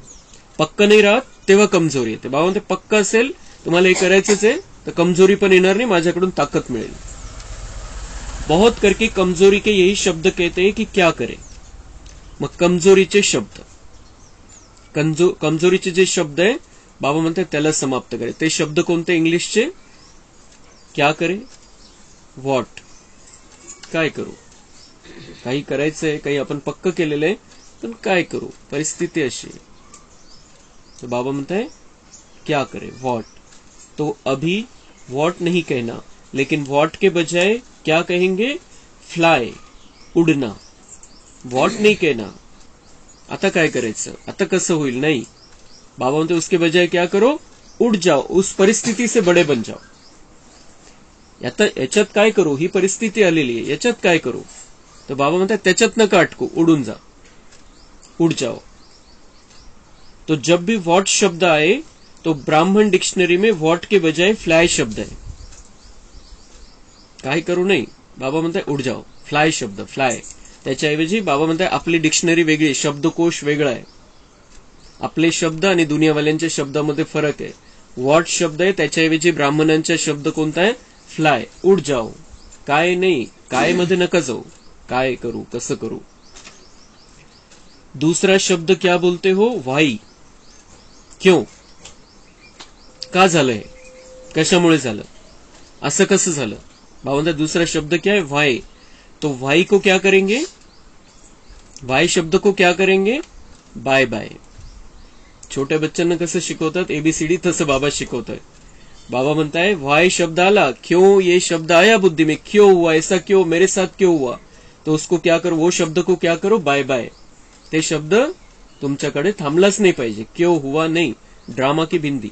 पक्का नाही राहत तेव्हा कमजोरी येते। बाबा म्हणते पक्का असेल तुम्हाला हे करायचंच आहे तर कमजोरी पण येणार नाही, माझ्याकडून ताकद मिळेल। बहुत करके कमजोरी के यही शब्द कहते हैं कि क्या करे। मग कमजोरीचे शब्द, कमजोरीचे जे शब्द आहे बाबा म्हणतात त्याला समाप्त करे। ते शब्द कोणते इंग्लिशचे? क्या करे, व्हॉट, काय करू, काही करायचंय, काही आपण पक्क केलेलं आहे पण काय करू, परिस्थिती अशी। तो बाबा म्हणता है क्या करे, व्हाट। तो अभी व्हाट नहीं कहना, लेकिन व्हाट के बजाय क्या कहेंगे? फ्लाय, उडना। व्हाट नहीं कहना, आता काय करायचं, आता कसं होईल, नाही। बाबा म्हणते उसके बजाय क्या करो, उड़ जाओ, उस परिस्थिती से बड़े बन जाओ। आता याच्यात काय करू, ही परिस्थिती आलेली आहे, याच्यात काय करू? तो बाबा म्हणतात त्याच्यात नका अटकू, उडून जा, उड़ जाओ। तो जब भी व्हाट शब्द आए तो ब्राह्मण डिक्शनरी में व्हाट के बजाय फ्लाय शब्द है। काय करू नाही, बाबा म्हणताय उड जाओ, फ्लाय शब्द, फ्लाय। त्याच्याऐवजी बाबा म्हणताय आपली डिक्शनरी वेगळी, शब्दकोश वेगळा आहे। आपले शब्द आणि दुनियावाल्यांच्या शब्दामध्ये फरक आहे। व्हाट शब्द आहे त्याच्याऐवजी ब्राह्मणांचा शब्द कोणता आहे? फ्लाय, उड जाओ। काय नाही, काय मध्ये नका जाऊ, काय करू, कसं करू। दूसरा शब्द क्या बोलते हो? व्हाई, क्यों, का झालंय, कशामुळे झालं, असं कसं झालं। बाबा म्हणतात दूसरा शब्द क्या है? व्हाई। तो व्हाई को क्या करेंगे? व्हाई शब्द को क्या करेंगे? Bye bye. छोट्या बच्चांना कसं शिकवतात एबीसीडी, तसं बाबा शिकवतात। बाबा म्हणताय व्हाई शब्द आला, क्यों ये शब्द आया बुद्धि में, क्यों हुआ, ऐसा क्यों, मेरे साथ क्यों हुआ, तो उसको क्या करो, वो शब्द को क्या करो, बाय बाय। ते शब्द तुमच्याकडे थांबलाच नाही पाहिजे, क्यों हुआ नहीं, ड्रामा की बिंदी।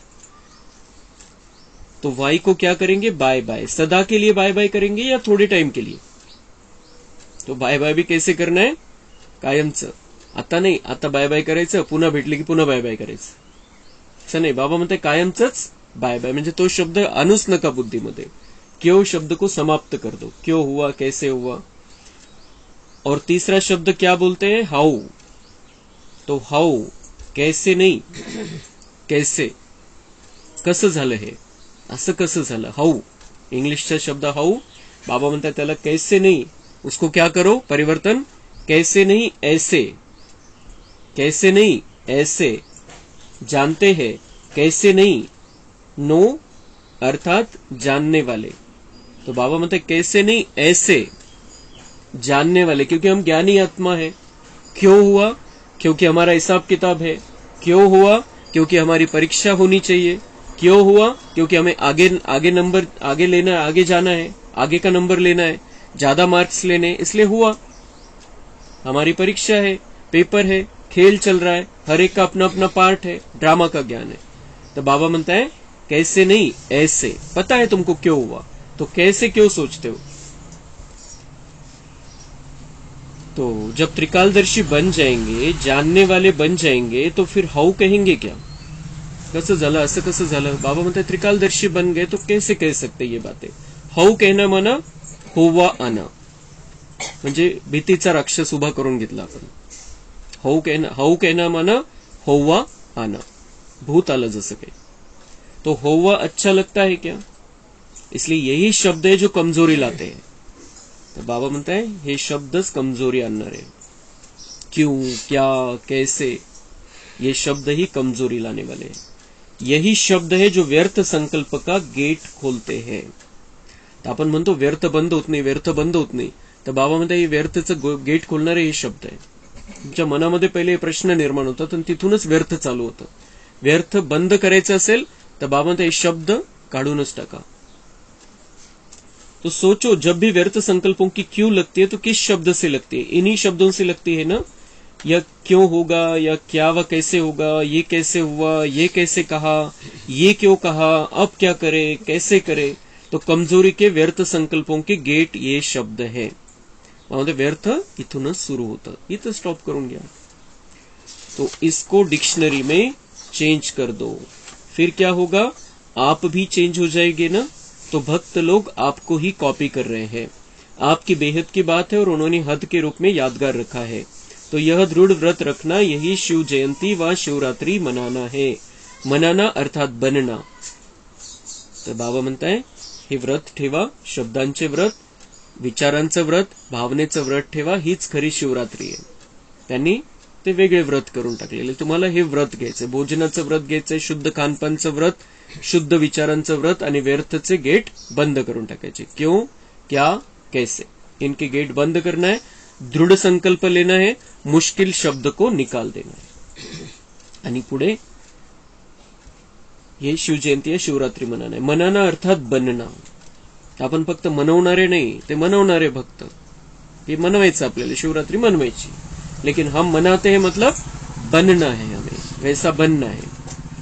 तो वाई को क्या करेंगे? Bye bye. सदा के लिए बाय बाय करेंगे या थोड़े टाइम के लिए? तो बाय बाय भी कैसे करना है? कायमचं, आता नाही, आता बाय बाय करायचं, पुन्हा भेटले की पुन्हा बाय बाय करायचं, असं नाही। बाबा म्हणते कायमचंच बाय बाय, म्हणजे तो शब्द आणूच नका बुद्धीमध्ये। क्यों शब्द को समाप्त कर दो, क्यों हुआ, कैसे हुआ। और तीसरा शब्द क्या बोलते हैं? हाउ। तो हाउ, कैसे नहीं, कैसे, कसं झालं हे, असं कसं झालं, हाउ। इंग्लिशचा शब्द हाउ, बाबा म्हणतात त्याला कैसे नहीं, उसको क्या करो, परिवर्तन, कैसे नहीं ऐसे, कैसे नहीं ऐसे, जानते हैं, कैसे नहीं, नो अर्थात जानने वाले। तो बाबा म्हणते कैसे नहीं ऐसे, जानने वाले, क्योंकि हम ज्ञानी आत्मा है। क्यों हुआ? क्योंकि हमारा हिसाब किताब है। क्यों हुआ? क्योंकि हमारी परीक्षा होनी चाहिए। क्यों हुआ? क्योंकि हमें आगे नंबर आगे लेना है, आगे जाना है, आगे का नंबर लेना है, ज्यादा मार्क्स लेने, इसलिए हुआ। हमारी परीक्षा है, पेपर है, खेल चल रहा है, हर एक का अपना अपना पार्ट है, ड्रामा का ज्ञान है। तो बाबा म्हणता है कैसे नहीं ऐसे, पता है तुमको क्यों हुआ, तो कैसे क्यों सोचते हो। तो जब त्रिकालदर्शी बन जाएंगे, जानने वाले बन जाएंगे, तो फिर हाउ कहेंगे क्या, कसं झालं, असं कसं झालं। बाबा म्हणते त्रिकालदर्शी बन गए तो कैसे कह सकते ये बातें। हाउ कहना माना होवा आना, म्हणजे भीतीचा राक्षस उभा करून घेतला आपण। हाउ कहना माना होवा आना, भूत आलं जसं काही। तो होवा अच्छा लगता है क्या, इसलिए यही शब्द है जो कमजोरी लाते हैं। तो बाबा म्हणता है हे शब्दच कमजोरी आणणार है। क्यों, क्या, कैसे, ये शब्द ही कमजोरी लाने वाले हैं। यही शब्द है जो व्यर्थ संकल्प का गेट खोलते हैं। तर आपण म्हणतो व्यर्थ बंद होत नाही, व्यर्थ बंद होत नाही, तर बाबा म्हणता हे व्यर्थचं गेट खोलणारे हे शब्द आहे। तुमच्या मनामध्ये पहिले प्रश्न निर्माण होतात आणि तिथूनच व्यर्थ चालू होतं। व्यर्थ बंद करायचं असेल तर बाबा म्हणता हे शब्द काढूनच टाका। तो सोचो जब भी व्यर्थ संकल्पों की क्यों लगती है तो किस शब्द से लगती है, इन्हीं शब्दों से लगती है ना। या क्यों होगा, या क्या व कैसे होगा, ये कैसे हुआ, ये कैसे कहा, ये क्यों कहा, अब क्या करे, कैसे करे। तो कमजोरी के व्यर्थ संकल्पों के गेट ये शब्द है। व्यर्थ इथूनच सुरू होतं, इथं स्टॉप करून घ्या। तो इसको डिक्शनरी में चेंज कर दो, फिर क्या होगा, आप भी चेंज हो जाएंगे ना। तो भक्त लोग आपको ही कॉपी कर रहे हैं, आपकी बेहद की बात है और उन्होंने हद के रूप में यादगार रखा है। तो यह दृढ़ व्रत रखना, यही शिव जयंती व शिवरात्रि मनाना है। मनाना अर्थात बनना। तर बाबा म्हणताय, हे व्रत ठेवा, शब्दांचे व्रत, विचारांचं व्रत, भावनेचं व्रत ठेवा, हीच खरी शिवरात्री आहे। त्यांनी ते वेगळे व्रत करून टाकलेले, तुम्हाला हे व्रत घ्यायचे, भोजनाचं व्रत घ्यायचंय, शुद्ध खानपानचं व्रत, शुद्ध विचारांचं व्रत आणि व्यर्थचे गेट बंद करून टाकायचे। क्यों, क्या, कैसे, इनके गेट बंद करना है, दृढ़ संकल्प लेना है, मुश्किल शब्द को निकाल देना है। आणि पुढे हे शिवजयंती आहे, शिवरात्री मनाना आहे। मनाना अर्थात बनना। आपण फक्त मनवणारे नाही, ते मनवणारे भक्त, हे मनवायचं आपल्याला, शिवरात्री मनवायची, लेकिन हम मनाते हैं मतलब बनना है, हमें वैसा बनना है।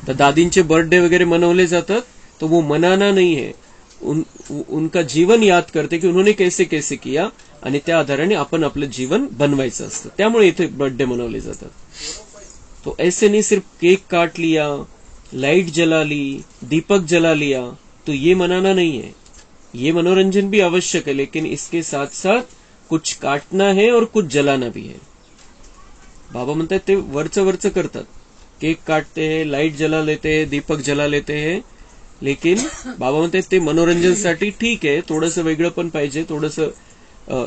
तर दादींचे बर्थडे वगैरे मनवले जातात, तो वो मनाना नहीं है, उनका जीवन याद करते की उन्होंने कैसे कैसे किया, आणि त्या आधाराने आपण आपलं जीवन बनवायचं असतं, त्यामुळे इथे बर्थडे मनवले जातात। तो ऐसे नहीं सिर्फ केक काट लिया, लाइट जला ली, दीपक जला लिया, तो ये मनाना नहीं है। ये मनोरंजन भी आवश्यक है, लेकिन इसके साथ साथ कुछ काटना है और कुछ जलाना भी है। बाबा म्हणतात ते वरचं वरचं करतात, केक काटते हैं, लाइट जला लेते हैं, दीपक जला लेते हैं, लेकिन बाबा म्हणतात ते मनोरंजनसाठी ठीक आहे, थोडंसं वेगळं पण पाहिजे, थोडंसं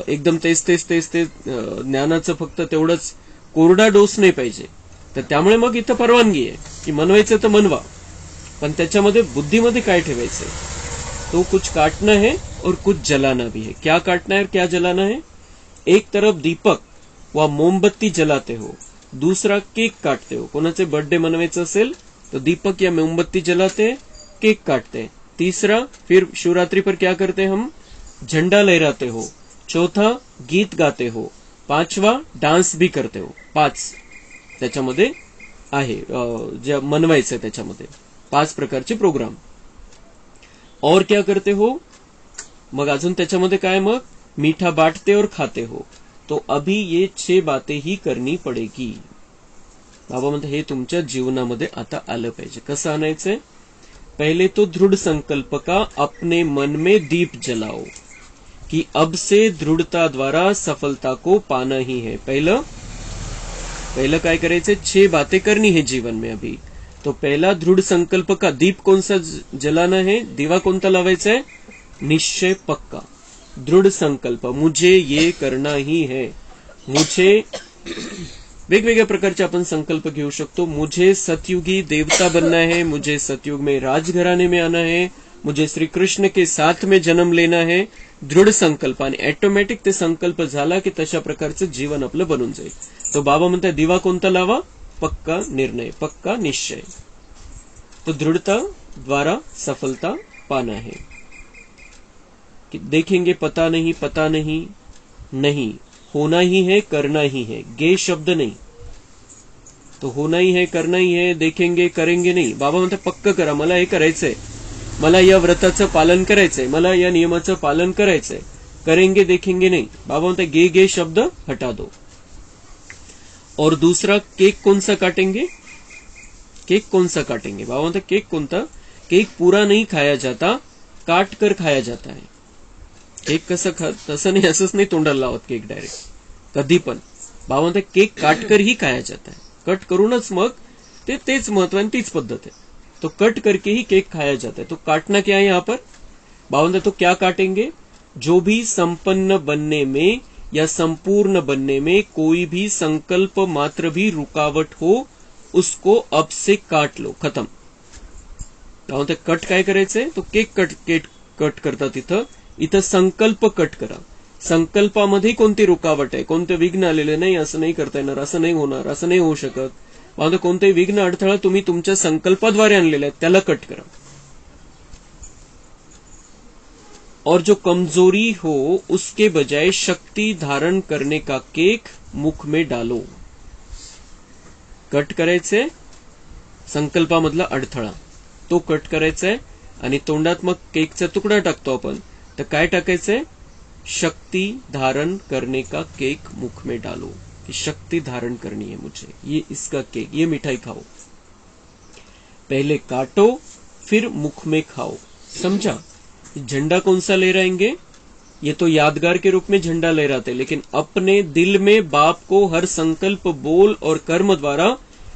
एकदम तेच तेच तेच ते ज्ञानाचं फक्त तेवढंच कोरडा डोस नाही पाहिजे। तर त्यामुळे मग इथं परवानगी आहे की मनवायचं तर मनवा, पण त्याच्यामध्ये बुद्धीमध्ये काय ठेवायचंय, तो कुछ काटना है और कुछ जलाना भी है। क्या काटना है और क्या जलाना है, एक तरफ दीपक व मोमबत्ती जलाते हो, दूसरा केक काटते हो। कोणाचे बर्थडे मनवायचं असेल तो दीपक या मोमबत्ती जलाते हैं, केक काटते हैं। तीसरा, फिर शिवरात्रि पर क्या करते हैं हम, झंडा लहराते हो। चौथा, गीत गाते हो। पांचवा, डान्स भी करते हो। 5 त्याच्यामध्ये आहे, जे मनवायचं त्याच्यामध्ये 5 प्रकारचे प्रोग्राम। और क्या करते हो, मग अजून त्याच्यामध्ये काय, मग मीठा बांटते और खाते हो। तो अभी ये 6 बातें ही करनी पडेगी। बाबा म्हणते हे तुमच्या जीवनामध्ये आता आलं पाहिजे। कसं आणायचंय, पहले तो दृढ़ संकल्प का अपने मन में दीप जलाओ कि अब से दृढ़ता द्वारा सफलता को पाना ही है। पहलं काय करायचंय, 6 बातें करनी है जीवन में अभी। तो पहला दृढ़ संकल्प का दीप कौन सा जलाना है, दिवा कोणता लावायचा है, निश्चय पक्का, दृढ़ संकल्प, मुझे ये करना ही है। मुझे वेगवेगळ्या प्रकारचे आपण संकल्प घेऊ शकतो। मुझे सतयुगी देवता बनना है, मुझे सतयुग में राजघराने में आना है, मुझे श्री कृष्ण के साथ में जन्म लेना है। दृढ़ संकल्प, आणि ऑटोमॅटिक ते संकल्प झाला की तशा प्रकारचं जीवन आपलं बनून जाईल। तो बाबा म्हणतात दिवा कोणता लावा, पक्का निर्णय, पक्का निश्चय। तो दृढ़ता द्वारा सफलता पाना है। कि देखेंगे पता नहीं, पता नहीं, नहीं होना ही है, करना ही है, गे शब्द नहीं। तो होना ही है, करना ही है, देखेंगे करेंगे नहीं। बाबा म्हणतात पक्क करा, मला हे करायचंय, मला या व्रताचं पालन करायचंय, मला या नियमाचं पालन करायचंय, करेंगे देखेंगे नहीं। बाबा म्हणतात गे गे शब्द हटा दो। और दूसरा, केक कौन सा काटेंगे, केक कौन सा काटेंगे। बाबा म्हणतात केक कोणता, केक पूरा नहीं खाया जाता, काट कर खाया जाता है। केक कसं तसं नाही, असंच नाही तोंडाला लावत केक डायरेक्ट कधी पण। बाबा म्हणतात केक काटकर ही खाया जाता है, कट करूनच मग तेच महत्व आणि तीच पद्धत है। तो कट करके ही केक खाया जाता है। तो काटना क्या है यहाँ पर, बाबा म्हणतात तो क्या काटेंगे, जो भी संपन्न बनने में या संपूर्ण बनने में कोई भी संकल्प मात्र भी रुकावट हो, उसको अब से काट लो, खत्म। बाबा म्हणतात कट काय करायचंय, तो केक कट करतात इथं संकल्प कट करा। संकल्पामध्ये कोणती रुकावट आहे, कोणते विघ्न आलेले नाही, असं नाही करता येणार, असं नाही होणार, असं नाही होऊ शकत। म्हणजे कोणतेही विघ्न अडथळा तुम्ही तुमच्या संकल्पाद्वारे आणलेला आहे त्याला कट करा। और जो कमजोरी हो उसके बजाय शक्ति धारण करने का केक मुख में डालो। कट करायचे संकल्पामधला अडथळा, तो कट करायचा आणि तोंडात मग केकचा तुकडा टाकतो आपण, तर काय टाकायचंय, शक्ति धारण करने का केक मुख में डालो। कि शक्ति धारण करनी है मुझे, ये इसका केक, ये मिठाई खाओ, पहले काटो फिर मुख में खाओ। समझा? झंडा कौन सा लहराएंगे? ये तो यादगार के रूप में झंडा लहराते, लेकिन अपने दिल में बाप को हर संकल्प, बोल और कर्म द्वारा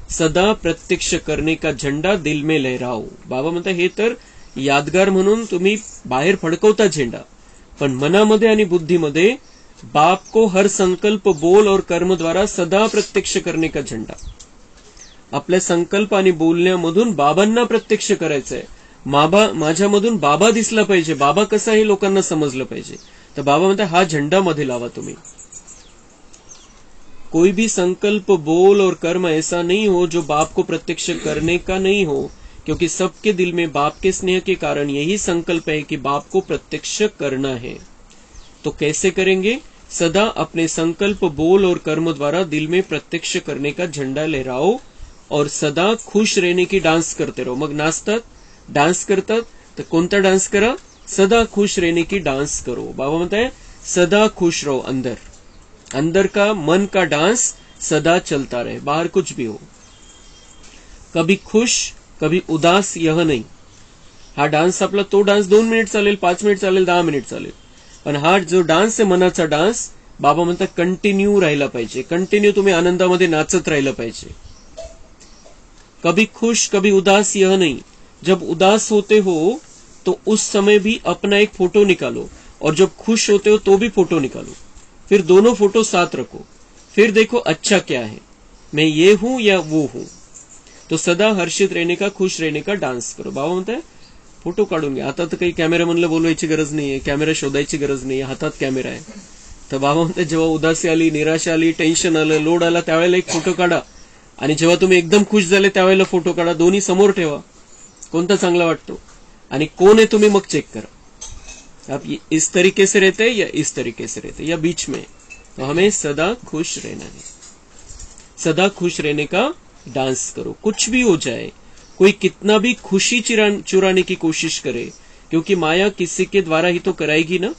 सदा प्रत्यक्ष करणे का झेंडा दिल में लहराओ. बाबा म्हणतात हे तर यादगार म्हणून तुम्ही बाहेर फडकवता झेंडा, पण मनामध्ये आणि बुद्धीमध्ये बाप को हर संकल्प, बोल और कर्म द्वारा सदा प्रत्यक्ष करणे का झेंडा. आपल्या संकल्प आणि बोलण्यामधून बाबांना प्रत्यक्ष करायचंय. माझ्यामधून बाबा दिसला पाहिजे, बाबा कसा हे लोकांना समजलं पाहिजे. तर बाबा म्हणतात हा झेंडा मध्ये लावा तुम्ही. कोई भी संकल्प, बोल और कर्म ऐसा नहीं हो जो बाप को प्रत्यक्ष करने का नहीं हो, क्योंकि सबके दिल में बाप के स्नेह के कारण यही संकल्प है कि बाप को प्रत्यक्ष करना है. तो कैसे करेंगे? सदा अपने संकल्प, बोल और कर्म द्वारा दिल में प्रत्यक्ष करने का झंडा लहराओ और सदा खुश रहने की डांस करते रहो. मग नाचतात, डान्स करतात, तर कोणता डान्स करा? सदा खुश रहने की डांस करो. बाबा म्हणताय सदा खुश रहो. अंदर का मन का डांस सदा चलता रहे, बाहर कुछ भी हो. कभी खुश कभी उदास यह नहीं. हा डान्स आपला तो डान्स 2 मिनिट चालेल, 5 मिनिट चालेल, 10 मिनिट चालेल, पण हा जो डान्स आहे मनाचा डान्स, बाबा म्हणतात कंटिन्यू राहिला पाहिजे. कंटिन्यू तुम्ही आनंदामध्ये नाचत राहिलं पाहिजे. कभी खुश कभी उदास यह नहीं. जब उदास होते हो तो उस समय भी अपना एक फोटो निकालो, और जब खुश होते हो तो भी फोटो निकालो. फिर दोनों फोटो साथ रखो, फिर देखो अच्छा क्या है, मैं ये हूं या वो हूं. तो सदा हर्षित रहने का, खुश रहने का डान्स करो. बाबा म्हणताय फोटो काढून घ्या. आता तर काही कॅमेरामनला बोलवायची गरज नाहीये, कॅमेरा शोधायची गरज नाहीये, हातात कॅमेरा आहे. तर बाबा म्हणताय जेव्हा उदासी आली, निराशा आली, टेन्शन आलं, लोड आला, त्यावेळेला एक फोटो काढा, आणि जेव्हा तुम्ही एकदम खुश झाले त्यावेळेला फोटो काढा. दोन्ही समोर ठेवा, कोणता चांगला वाटतो आणि कोण आहे तुम्ही मग चेक करा. आप इस तरीके से रहते हैं या इस तरीके से रहते हैं या बीच में. तो हमें सदा खुश रहना है. सदा खुश रहने का डांस करो. कुछ भी हो जाए, कोई कितना भी खुशी चुराने की कोशिश करे, क्योंकि माया किसी के द्वारा ही तो कराएगी ना.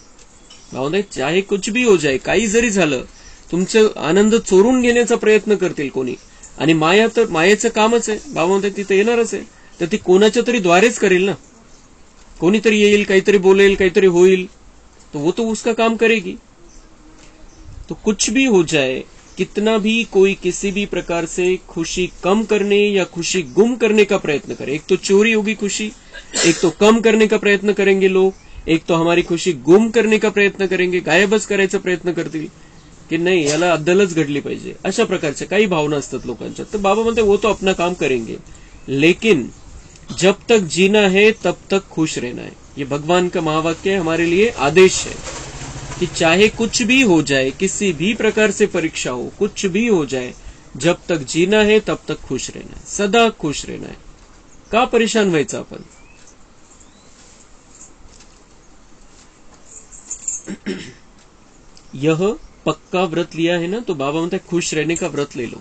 भावना चाहे कुछ भी हो जाए, काही जरी झालं, तुमचं आनंद चोरून घेण्याचा प्रयत्न करतील कोणी, आणि माया तर मायेचं कामच आहे. बाबा म्हणतात तिथे येणारच आहे, तर ती कोणाच्या तरी द्वारेच करेल ना. कोणीतरी येईल, काहीतरी बोलेल, काहीतरी होईल, तो वो तो उसका काम करेगी. तो कुछ भी हो जाए, कितना भी कोई किसी भी प्रकार से खुशी कम करने या खुशी गुम करने का प्रयत्न करे, एक तो चोरी होगी खुशी, एक तो कम करने का प्रयत्न करेंगे लोग, एक तो हमारी खुशी गुम करने का प्रयत्न करेंगे, गायबच करायचा प्रयत्न करतील की नाही याला अद्दलच घडली पाहिजे. अशा प्रकारच्या काही भावना असतात लोकांच्या. तर बाबा म्हणते वो तो अपना काम करेंगे, लेकिन जब तक जीना है तब तक खुश रहना है. ये भगवान का महावाक्य है, हमारे लिए आदेश है कि चाहे कुछ भी हो जाए, किसी भी प्रकार से परीक्षा हो, कुछ भी हो जाए, जब तक जीना है तब तक खुश रहना है, सदा खुश रहना है. का परेशान व्हायचं आपण? यह पक्का व्रत लिया है ना, तो बाबा म्हणते खुश रहने का व्रत ले लो.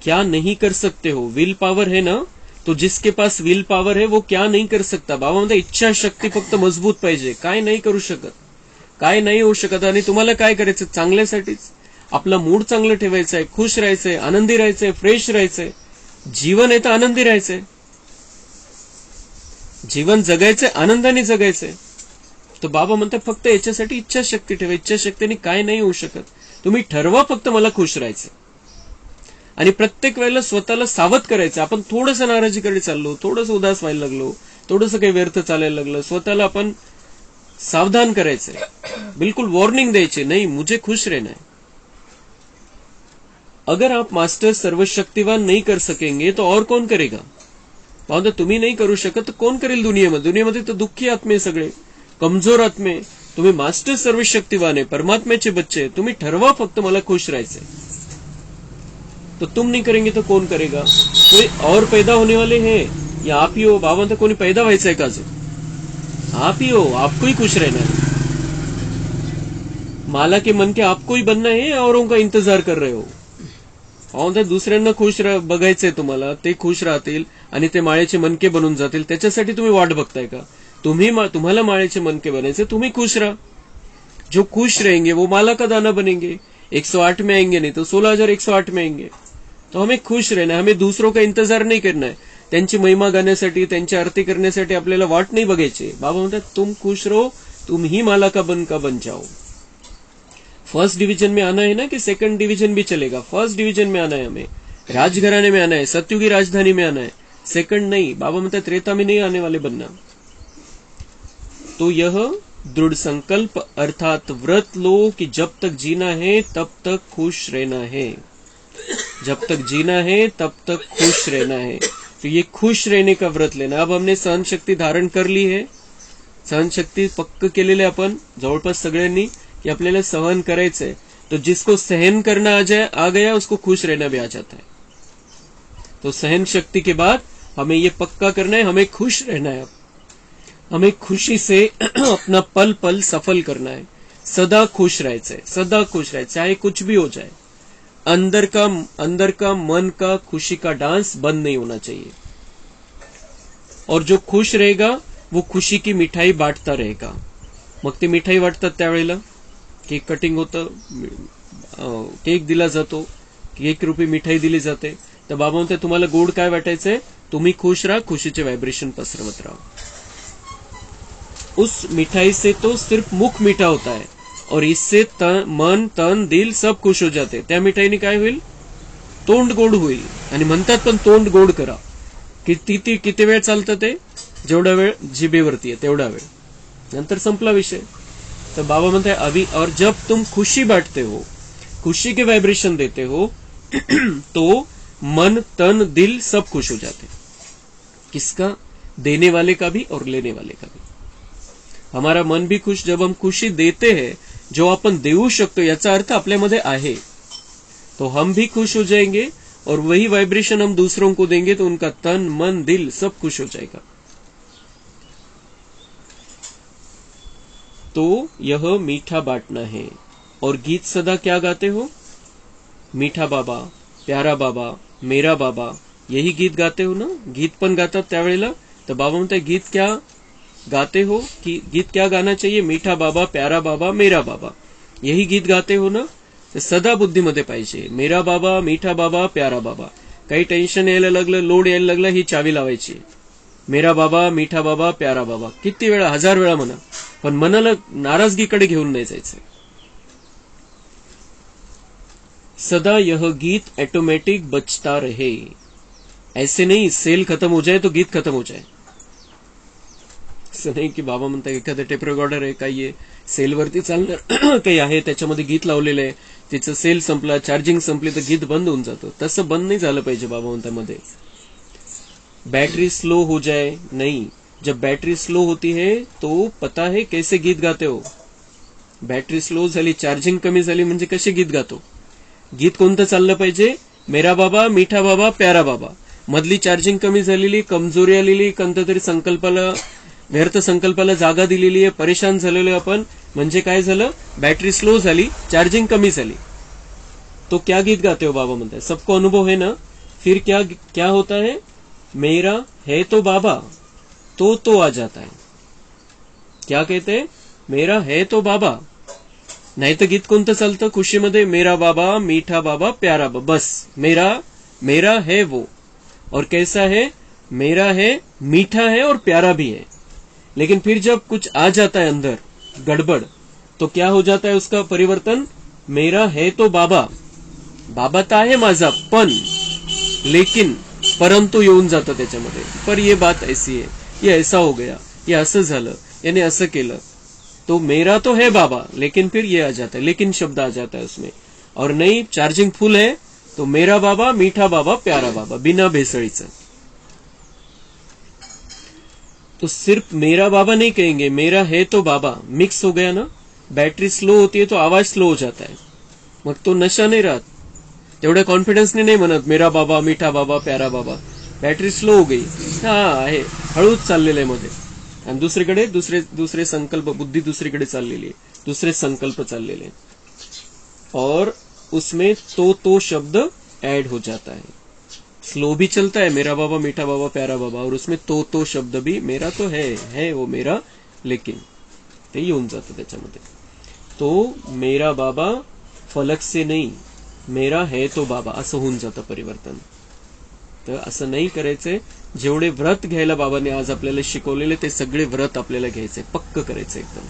क्या नहीं कर सकते हो? विल पावर है ना, तो जिसके पास विल पावर है वो क्या नहीं कर सकता. बाबा म्हणते इच्छा शक्ती फक्त मजबूत पाहिजे. काय नाही करू शकत, काय नाही होऊ शकत. आणि तुम्हाला काय करायचं? चांगल्यासाठीच. आपला मूड चांगलं ठेवायचं आहे, खुश राहायचंय, आनंदी राहायचंय, फ्रेश राहायचंय. जीवन आहे तर आनंदी राहायचंय, जीवन जगायचंय, आनंदाने जगायचंय. तो बाबा म्हणतात फक्त याच्यासाठी इच्छाशक्ती ठेवा. इच्छाशक्तीने काय नाही होऊ शकत. तुम्ही ठरवा फक्त मला खुश राहायचं. आणि प्रत्येक वेळेला स्वतःला सावध करायचं. आपण थोडंसं नाराजीकडे चाललो, थोडंसं उदास व्हायला लागलो, थोडंसं काही व्यर्थ चालायला लागलं, स्वतःला आपण सावधान करायचंय. बिल्कुल वॉर्निंग द्यायची, नहीं मुझे खुश रहना है. अगर आप मास्टर सर्वशक्तिवान नहीं कर सकेंगे तो और कौन करेगा. पाहता तुम्ही नाही करू शकत तर कोण करेल दुनियेमध्ये. दुनियेमध्ये तर दुःखी आत्मे, सगळे कमजोर आत्मे. तुम्ही मास्टर सर्वशक्तिवान आहे, परमात्म्याचे बच्चे. तुम्ही ठरवा फक्त मला खुश राहायचंय. तो तुम नहीं करेंगे तो कौन करेगा. कोई और पैदा होने वाले हैं या आप ही हो. बाबा तो कोणी पैदा व्हायचंय का अजून? आप ही हो, आपको ही खुश रहना है. माला के मन के आपको ही बनना है, औरों का इंतजार कर रहे हो. म्हणतात दुसऱ्यांना खुश बघायचंय तुम्हाला, ते खुश राहतील आणि ते माळेचे मनके बनून जातील, त्याच्यासाठी तुम्ही वाट बघताय का? तुम्हाला माळेचे मनके बनायचे, तुम्ही खुश रहा. जो खुश रहेंगे वो माला का दाना बनेंगे. 108 में आएंगे, नहीं तो 16,108 में आएंगे। तो हमें खुश रहना है, हमें दूसरों का इंतजार नहीं करना है, त्यांची महिमा गाण्यासाठी, त्यांची आरती करण्यासाठी आपल्याला वाट नाही बघायची। बाबा म्हणतात तुम खुश रहो, तुम ही माला का बन जाओ। फर्स्ट डिवीजन में आना है ना कि सेकंड डिवीजन भी चलेगा, फर्स्ट डिवीजन में आना है, हमें राजघराने में आना है, सत्युगी राजधानी में आना है, सेकंड नहीं। बाबा म्हणतात त्रेता में नहीं आने वाले बनना। तो यह दृढ़ संकल्प अर्थात व्रत लो कि जब तक जीना है तब तक खुश रहना है, जब तक जीना है तब तक खुश रहना है। तो ये खुश रहने का व्रत लेना। अब हमने सहन शक्ती धारण कर ली है, सहन शक्ती पक्क केलेले आपण जवळपास सगळ्यांनी की आपल्याला सहन करायचंय। तो जिसको सहन करना आ गया उसको खुश रहना भी आ जाता है। तो सहन शक्ति के बाद हमें ये पक्का करना है, हमें खुश रहना है, हमें खुशी से अपना पल पल सफल करना है, सदा खुश रहना, सदा खुश रहे, चाहे कुछ भी हो जाए। अंदर का मन का खुशी का डांस बंद नहीं होना चाहिए। और जो खुश रहेगा वो खुशी की मिठाई बांटता रहेगा। मग ती मिठाई वाटतात त्यावेळेला केक कटिंग होतं, केक दिला जातो, 1 रुपये मिठाई दिली जाते। तर बाबा म्हणते तुम्हाला गोड काय वाटायचंय, तुम्ही खुश राहा, खुशीचे व्हायब्रेशन पसरवत राहा। उस मिठाई से तो सिर्फ मुख मीठा होता है और इससे मन तन दिल सब खुश हो जाते। त्या मिठाईने काय होईल, तोंड गोड होईल। आणि म्हणतात पण तोंड गोड करा, किती वेळ चालतं ते, जेवढा वेळ जिभेवरती आहे तेवढा वेळ, नंतर संपला विषय। तो बाबा म्हणते अभी और जब तुम खुशी बांटते हो, खुशी के वाइब्रेशन देते हो तो मन तन दिल सब खुश हो जाते। किसका, देने वाले का भी और लेने वाले का भी। हमारा मन भी खुश, जब हम खुशी देते हैं, जो आपण देऊ शकतो याचा अर्थ आपल्यामध्ये आहे, तो हम भी खुश हो जाएंगे और वही वाइब्रेशन हम दूसरों को देंगे तो उनका तन मन दिल सब खुश हो जाएगा। तो यह मीठा बांटना है। और गीत सदा क्या गाते हो, मीठा बाबा, प्यारा बाबा, मेरा बाबा, यही गीत गाते हो ना। गीत पण गातात त्यावेळेला। तर बाबा म्हणतात गीत क्या गाते हो, कि गीत क्या गाना चाहिए, मीठा बाबा, प्यारा बाबा, मेरा बाबा, यही गीत गाते हो ना। तर सदा बुद्धीमध्ये पाहिजे मेरा बाबा, मीठा बाबा, प्यारा बाबा। काही टेन्शन यायला लागलं, लोड यायला लागला, ही चावी लावायची, मेरा बाबा, मीठा बाबा, प्यारा बाबा, किती वेळा, 1000 वेळा म्हणा, पण मनाला नाराजगीकडे घेऊन नाही जायचं। सदा यह गीत ऑटोमेटिक बजता रहे, ऐसे नहीं सेल खत्म हो जाए तो गीत खत्म हो जाए। असं नाही की बाबा म्हणतात एखादं टेप रेकॉर्डर आहे, काही आहे सेलवरती चालणार काही आहे, त्याच्यामध्ये गीत लावलेलं आहे, तिचं सेल संपला, चार्जिंग संपली तर गीत बंद होऊन जातो। तसं बंद नाही झालं पाहिजे बाबा म्हणतात मध्ये। बैटरी स्लो हो जाए नहीं, जब बैटरी स्लो होती है तो पता है कैसे गीत गाते हो। बैटरी स्लो झाली, चार्जिंग कमी झाली म्हणजे कसे गीत गातो। गीत कोणतं चाललं पाहिजे, मेरा बाबा, मीठा बाबा, प्यारा बाबा। मधली चार्जिंग कमी झालेली, कमजोरी आलेली, कोणत्या तरी संकल्पाला, व्यर्थ संकल्पाला जागा दिलेली आहे, परेशान झालेलो आपण, म्हणजे काय झालं, बैटरी स्लो झाली, चार्जिंग कमी झाली, तो क्या गीत गाते हो बाबा म्हणतात। सबको अनुभव है ना। फिर क्या होता है, मेरा है तो बाबा, तो आ जाता है। क्या कहते हैं, मेरा है तो बाबा। नाही तर गीत कोणतं चालतं खुशीमध्ये, मेरा बाबा, मीठा बाबा, प्यारा बाबा, बस मेरा है वो। और कैसा है, मेरा है, मीठा है और प्यारा भी है। लेकिन फिर जब कुछ आ जाता है अंदर गड़बड़, तो क्या हो जाता है उसका परिवर्तन, मेरा है तो बाबा, बाबा तर आहे माझा पण, लेकिन परंतु येऊन जातं त्याच्यामध्ये, पर ये बात ऐसी है, ये ऐसा हो गया, ये असं झालं, याने असं केलं, तो मेरा तो है बाबा, लेकिन फिर ये आ जाता है, लेकिन शब्द आ जाता है उसमें। और नहीं, चार्जिंग फुल है तो मेरा बाबा, मीठा बाबा, प्यारा बाबा, बिना भेसळीचं। तो सिर्फ मेरा बाबा नहीं कहेंगे, मेरा है तो बाबा, मिक्स हो गया ना। बैटरी स्लो होती है तो आवाज स्लो हो जाता है, मग तो नशा नहीं राहत, तेवढ्या कॉन्फिडन्सने नाही म्हणत मेरा बाबा, मीठा बाबा, प्यारा बाबा। बैटरी स्लो हो गई, हा आहे, हळूच चाललेलं आहे मध्ये, आणि दुसरीकडे दुसरे संकल्प, बुद्धी दुसरीकडे चाललेली आहे, दुसरे संकल्प चाललेले हैं, और उसमें तो शब्द ऐड हो जाता है। स्लो भी चलता है मेरा बाबा, मीठा बाबा, प्यारा बाबा, और उसमें तो शब्द भी, मेरा तो है वो मेरा, लेकिन ते येऊन जातं त्याच्यामध्ये। तो मेरा बाबा, फलक से नाही, मेरा है तो बाबा, असं होऊन जातं परिवर्तन. तर असं नाही करायचंय. जेवढे व्रत घ्यायला बाबांनी आज आपल्याला शिकवलेले ते सगळे व्रत आपल्याला घ्यायचे, पक्क करायचं एकदम.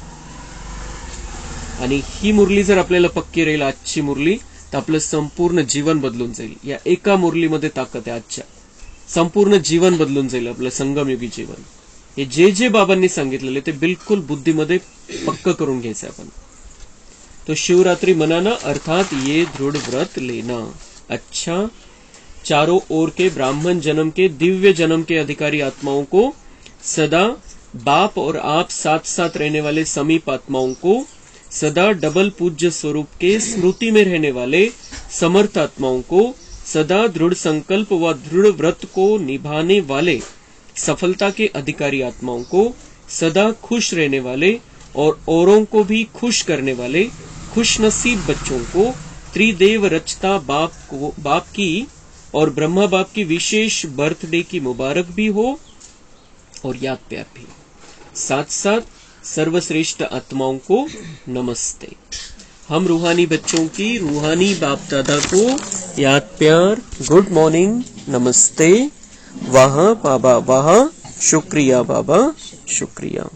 आणि ही मुरली जर आपल्याला पक्की राहील, आजची मुरली, तर आपलं संपूर्ण जीवन बदलून जाईल. या एका मुरलीमध्ये ताकद आहे आजच्या. संपूर्ण जीवन बदलून जाईल आपलं संगमयुगी जीवन. हे जे जे बाबांनी सांगितलेले ते बिलकुल बुद्धीमध्ये पक्क करून घ्यायचं आपण. तो शिवरात्रि मनाना अर्थात ये दृढ़ व्रत लेना. अच्छा, चारों ओर के ब्राह्मण जन्म के दिव्य जन्म के अधिकारी आत्माओं को, सदा बाप और आप साथ साथ रहने वाले समीप आत्माओं को, सदा डबल पूज्य स्वरूप के स्मृति में रहने वाले समर्थ आत्माओं को, सदा दृढ़ संकल्प व दृढ़ व्रत को निभाने वाले सफलता के अधिकारी आत्माओं को, सदा खुश रहने वाले और औरों को भी खुश करने वाले खुशनसीब बच्चों को, त्रिदेव रचता बाप की और ब्रह्मा बाप की विशेष बर्थडे की मुबारक भी हो और याद प्यार भी. साथ साथ सर्वश्रेष्ठ आत्माओं को नमस्ते. हम रूहानी बच्चों की रूहानी बाप दादा को याद प्यार, गुड मॉर्निंग, नमस्ते. वाह बाबा वाह, शुक्रिया बाबा, शुक्रिया.